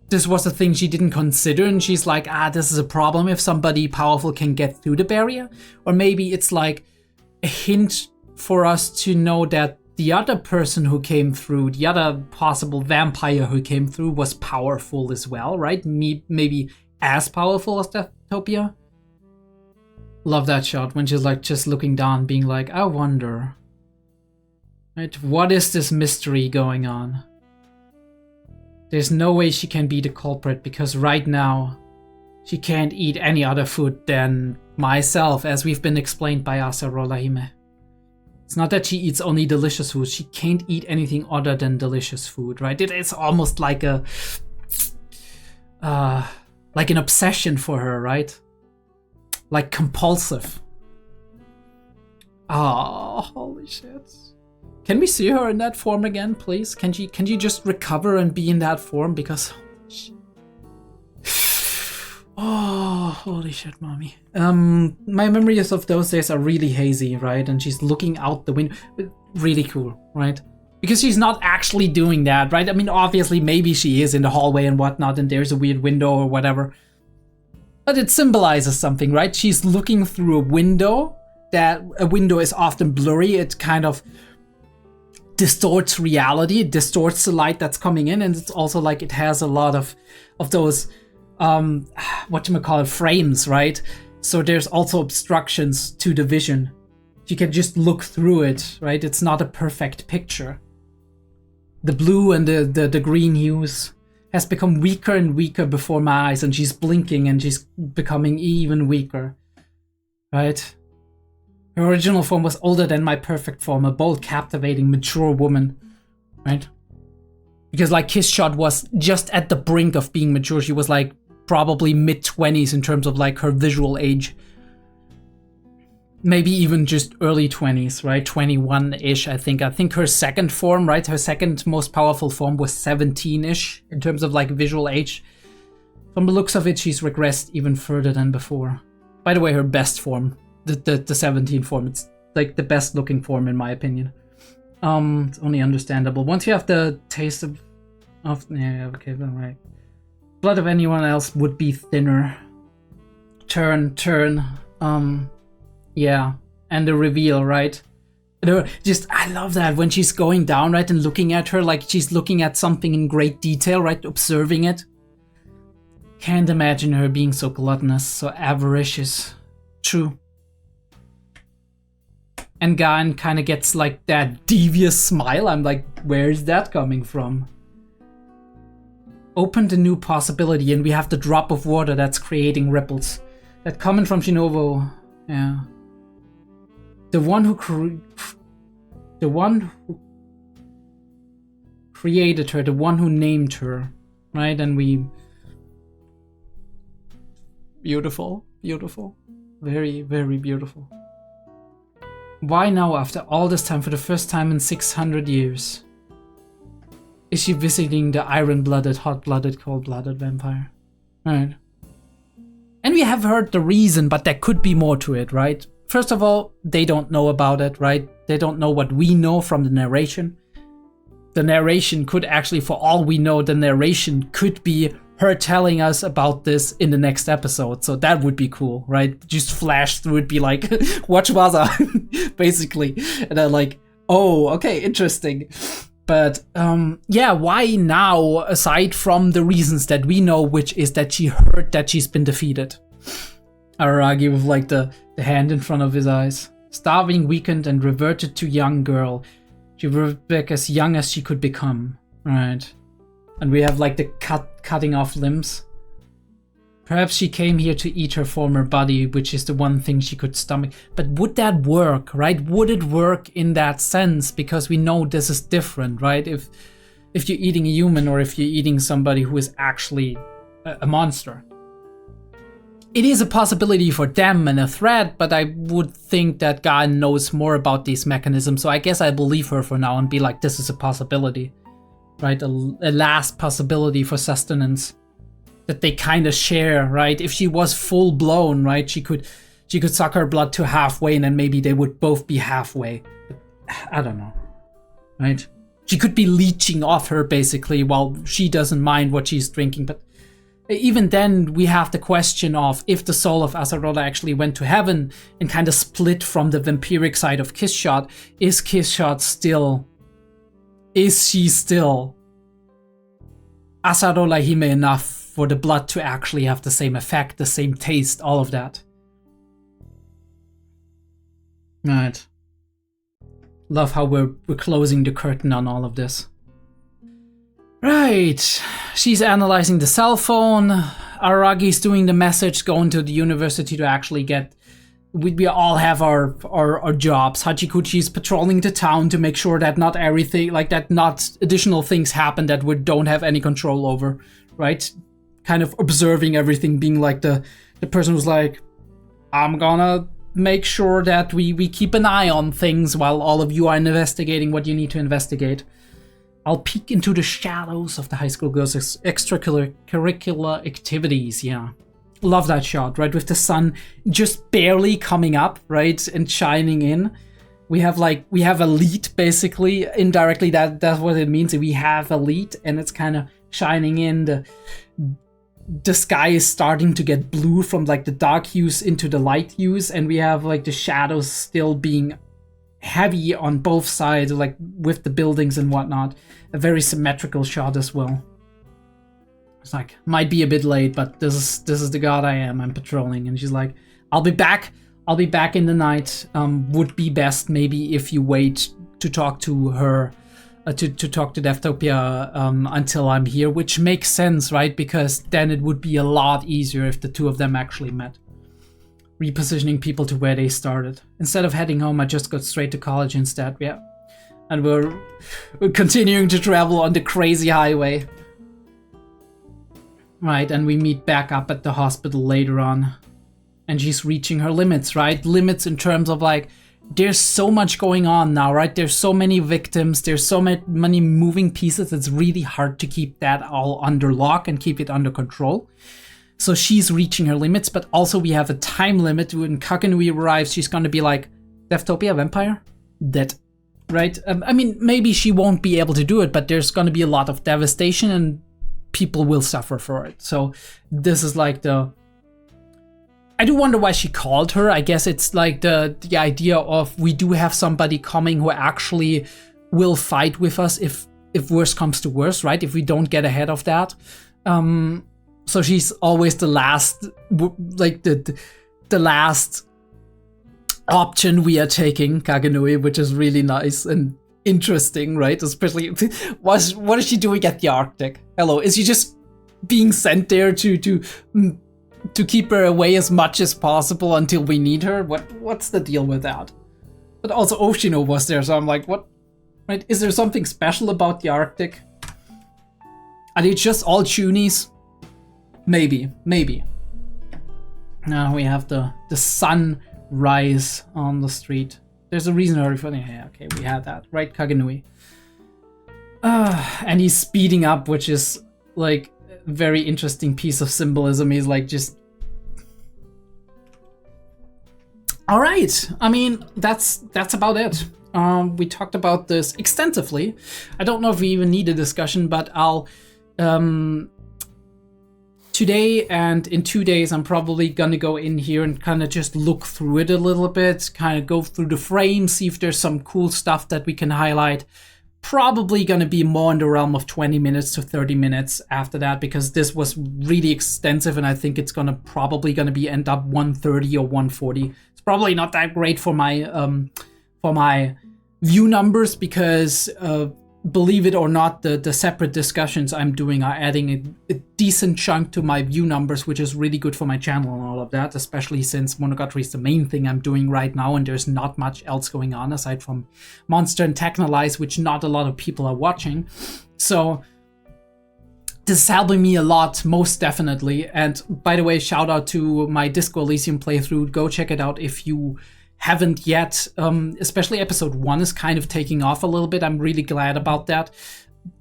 this was a thing she didn't consider and she's like, this is a problem if somebody powerful can get through the barrier? Or maybe it's like a hint for us to know that the other person who came through, the other possible vampire who came through, was powerful as well, right? Maybe as powerful as Deathtopia. Love that shot when she's like just looking down, being like, I wonder, right? What is this mystery going on? There's no way she can be the culprit because right now she can't eat any other food than myself, as we've been explained by Asurorahime. It's not that she eats only delicious food, she can't eat anything other than delicious food, right? It is almost like an obsession for her, right? Like compulsive. Oh, holy shit. Can we see her in that form again, please? Can you just recover and be in that form? Because oh, holy shit, mommy. My memories of those days are really hazy, right? And she's looking out the window. Really cool, right? Because she's not actually doing that, right? I mean, obviously, maybe she is in the hallway and whatnot, and there's a weird window or whatever. But it symbolizes something, right? She's looking through a window. That a window is often blurry. It kind of distorts reality. It distorts the light that's coming in, and it's also like it has a lot of those frames, right? So there's also obstructions to the vision. You can just look through it, right? It's not a perfect picture. The blue and the green hues has become weaker and weaker before my eyes, and she's blinking and she's becoming even weaker, right? Her original form was older than my perfect form, a bold, captivating, mature woman, right? Because like Kiss Shot was just at the brink of being mature. She was like probably mid-20s in terms of like her visual age. Maybe even just early 20s, right? 21-ish, I think. I think her second form, right? Her second most powerful form was 17-ish in terms of like visual age. From the looks of it, she's regressed even further than before. By the way, her best form, the 17 form, it's like the best looking form in my opinion. It's only understandable. Once you have the taste of yeah, okay, all right. Blood of anyone else would be thinner. Turn. Yeah, and the reveal, right? I love that when she's going down, right, and looking at her like she's looking at something in great detail, right, observing it. Can't imagine her being so gluttonous, so avaricious. True. And Gaen kind of gets like that devious smile. I'm like, where is that coming from? Opened a new possibility, and we have the drop of water that's creating ripples. That coming from Shinobu, yeah. The one who created her, the one who named her, right? And we... Beautiful. Very, very beautiful. Why now, after all this time, for the first time in 600 years, is she visiting the iron-blooded, hot-blooded, cold-blooded vampire? Right. And we have heard the reason, but there could be more to it, right? First of all, they don't know about it, right? They don't know what we know from the narration. The narration could actually, for all we know, the narration could be her telling us about this in the next episode. So that would be cool, right? Just flash through it, be like, watch Waza, basically. And then like, oh, okay, interesting. But yeah, why now, aside from the reasons that we know, which is that she heard that she's been defeated? Araragi with like the hand in front of his eyes. Starving, weakened, and reverted to young girl. She was back as young as she could become. Right. And we have like the cutting off limbs. Perhaps she came here to eat her former body, which is the one thing she could stomach. But would that work, right? Would it work in that sense? Because we know this is different, right? If you're eating a human or if you're eating somebody who is actually a monster. it is a possibility for them and a threat, but I would think that God knows more about these mechanisms, so I guess I believe her for now and be like, this is a possibility, right? A last possibility for sustenance that they kind of share, right? If she was full blown, right, she could suck her blood to halfway and then maybe they would both be halfway. But I don't know, right? She could be leeching off her basically while she doesn't mind what she's drinking, but even then, we have the question of if the soul of Asarola actually went to heaven and kind of split from the vampiric side of Kissshot, is she still Asarola Hime enough for the blood to actually have the same effect, the same taste, all of that? Right. Love how we're closing the curtain on all of this. Right, she's analyzing the cell phone. Aragi's doing the message, going to the university to actually get... We all have our jobs. Hachikuchi's patrolling the town to make sure that not everything, like that not additional things happen that we don't have any control over, right? Kind of observing everything, being like the person who's like, I'm gonna make sure that we keep an eye on things while all of you are investigating what you need to investigate. I'll peek into the shadows of the high school girls' extracurricular activities, yeah. Love that shot, right? With the sun just barely coming up, right? And shining in. We have a lead, basically. Indirectly, that's what it means. We have a lead, and it's kind of shining in. The sky is starting to get blue from like the dark hues into the light hues, and we have like the shadows still being heavy on both sides, like with the buildings and whatnot. A very symmetrical shot as well. It's like, might be a bit late, but this is the god I am. I'm patrolling. And she's like, I'll be back in the night. Would be best maybe if you wait to talk to her, to talk to Deftopia until I'm here, which makes sense, right? Because then it would be a lot easier if the two of them actually met. Repositioning people to where they started. Instead of heading home, I just got straight to college instead, yeah. And we're continuing to travel on the crazy highway. Right, and we meet back up at the hospital later on. And she's reaching her limits, right? Limits in terms of like, there's so much going on now, right? There's so many victims, there's so many moving pieces, it's really hard to keep that all under lock and keep it under control. So she's reaching her limits, but also we have a time limit. When Kagenui arrives, she's gonna be like, Deftopia vampire? Dead. Right? I mean, maybe she won't be able to do it, but there's gonna be a lot of devastation and people will suffer for it. So this is like the... I do wonder why she called her. I guess it's like the idea of we do have somebody coming who actually will fight with us if worse comes to worse, right? If we don't get ahead of that. So she's always the last, like the last option we are taking, Kagenui, which is really nice and interesting, right? Especially, what is she doing at the Arctic? Hello, is she just being sent there to keep her away as much as possible until we need her? What's the deal with that? But also Oshino was there, so I'm like, what? Right? Is there something special about the Arctic? Are they just all Chunies? Maybe. Now we have the sunrise on the street. There's a reason to hurry for the... Yeah, okay, we had that. Right, Kagenui. And he's speeding up, which is like a very interesting piece of symbolism. He's like just... Alright, I mean, that's about it. We talked about this extensively. I don't know if we even need a discussion, but I'll... Today and in 2 days, I'm probably gonna go in here and kind of just look through it a little bit, kind of go through the frame, see if there's some cool stuff that we can highlight. Probably gonna be more in the realm of 20 minutes to 30 minutes after that, because this was really extensive and I think it's probably gonna be end up 130 or 140. It's probably not that great for my view numbers because believe it or not, the separate discussions I'm doing are adding a decent chunk to my view numbers, which is really good for my channel and all of that, especially since Monogatari is the main thing I'm doing right now and there's not much else going on aside from Monster and Technolize, which not a lot of people are watching. So this is helping me a lot, most definitely. And by the way, shout out to my Disco Elysium playthrough. Go check it out if you haven't yet. Especially episode 1 is kind of taking off a little bit. I'm really glad about that.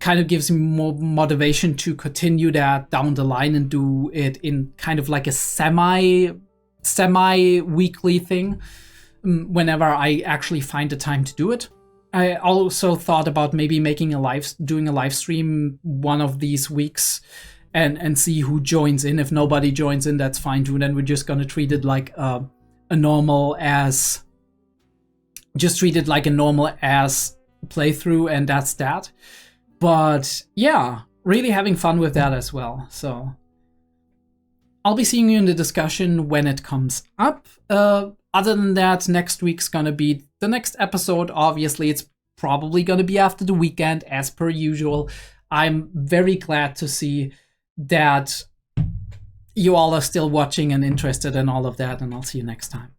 Kind of gives me more motivation to continue that down the line and do it in kind of like a semi-weekly thing whenever I actually find the time to do it. I also thought about maybe doing a live stream one of these weeks and see who joins in. If nobody joins in, that's fine too. Then we're just gonna treat it like a normal as playthrough, and that's that. But yeah, really having fun with that as well. So I'll be seeing you in the discussion when it comes up. Other than that, next week's gonna be the next episode. Obviously, it's probably gonna be after the weekend, as per usual. I'm very glad to see that you all are still watching and interested in all of that, and I'll see you next time.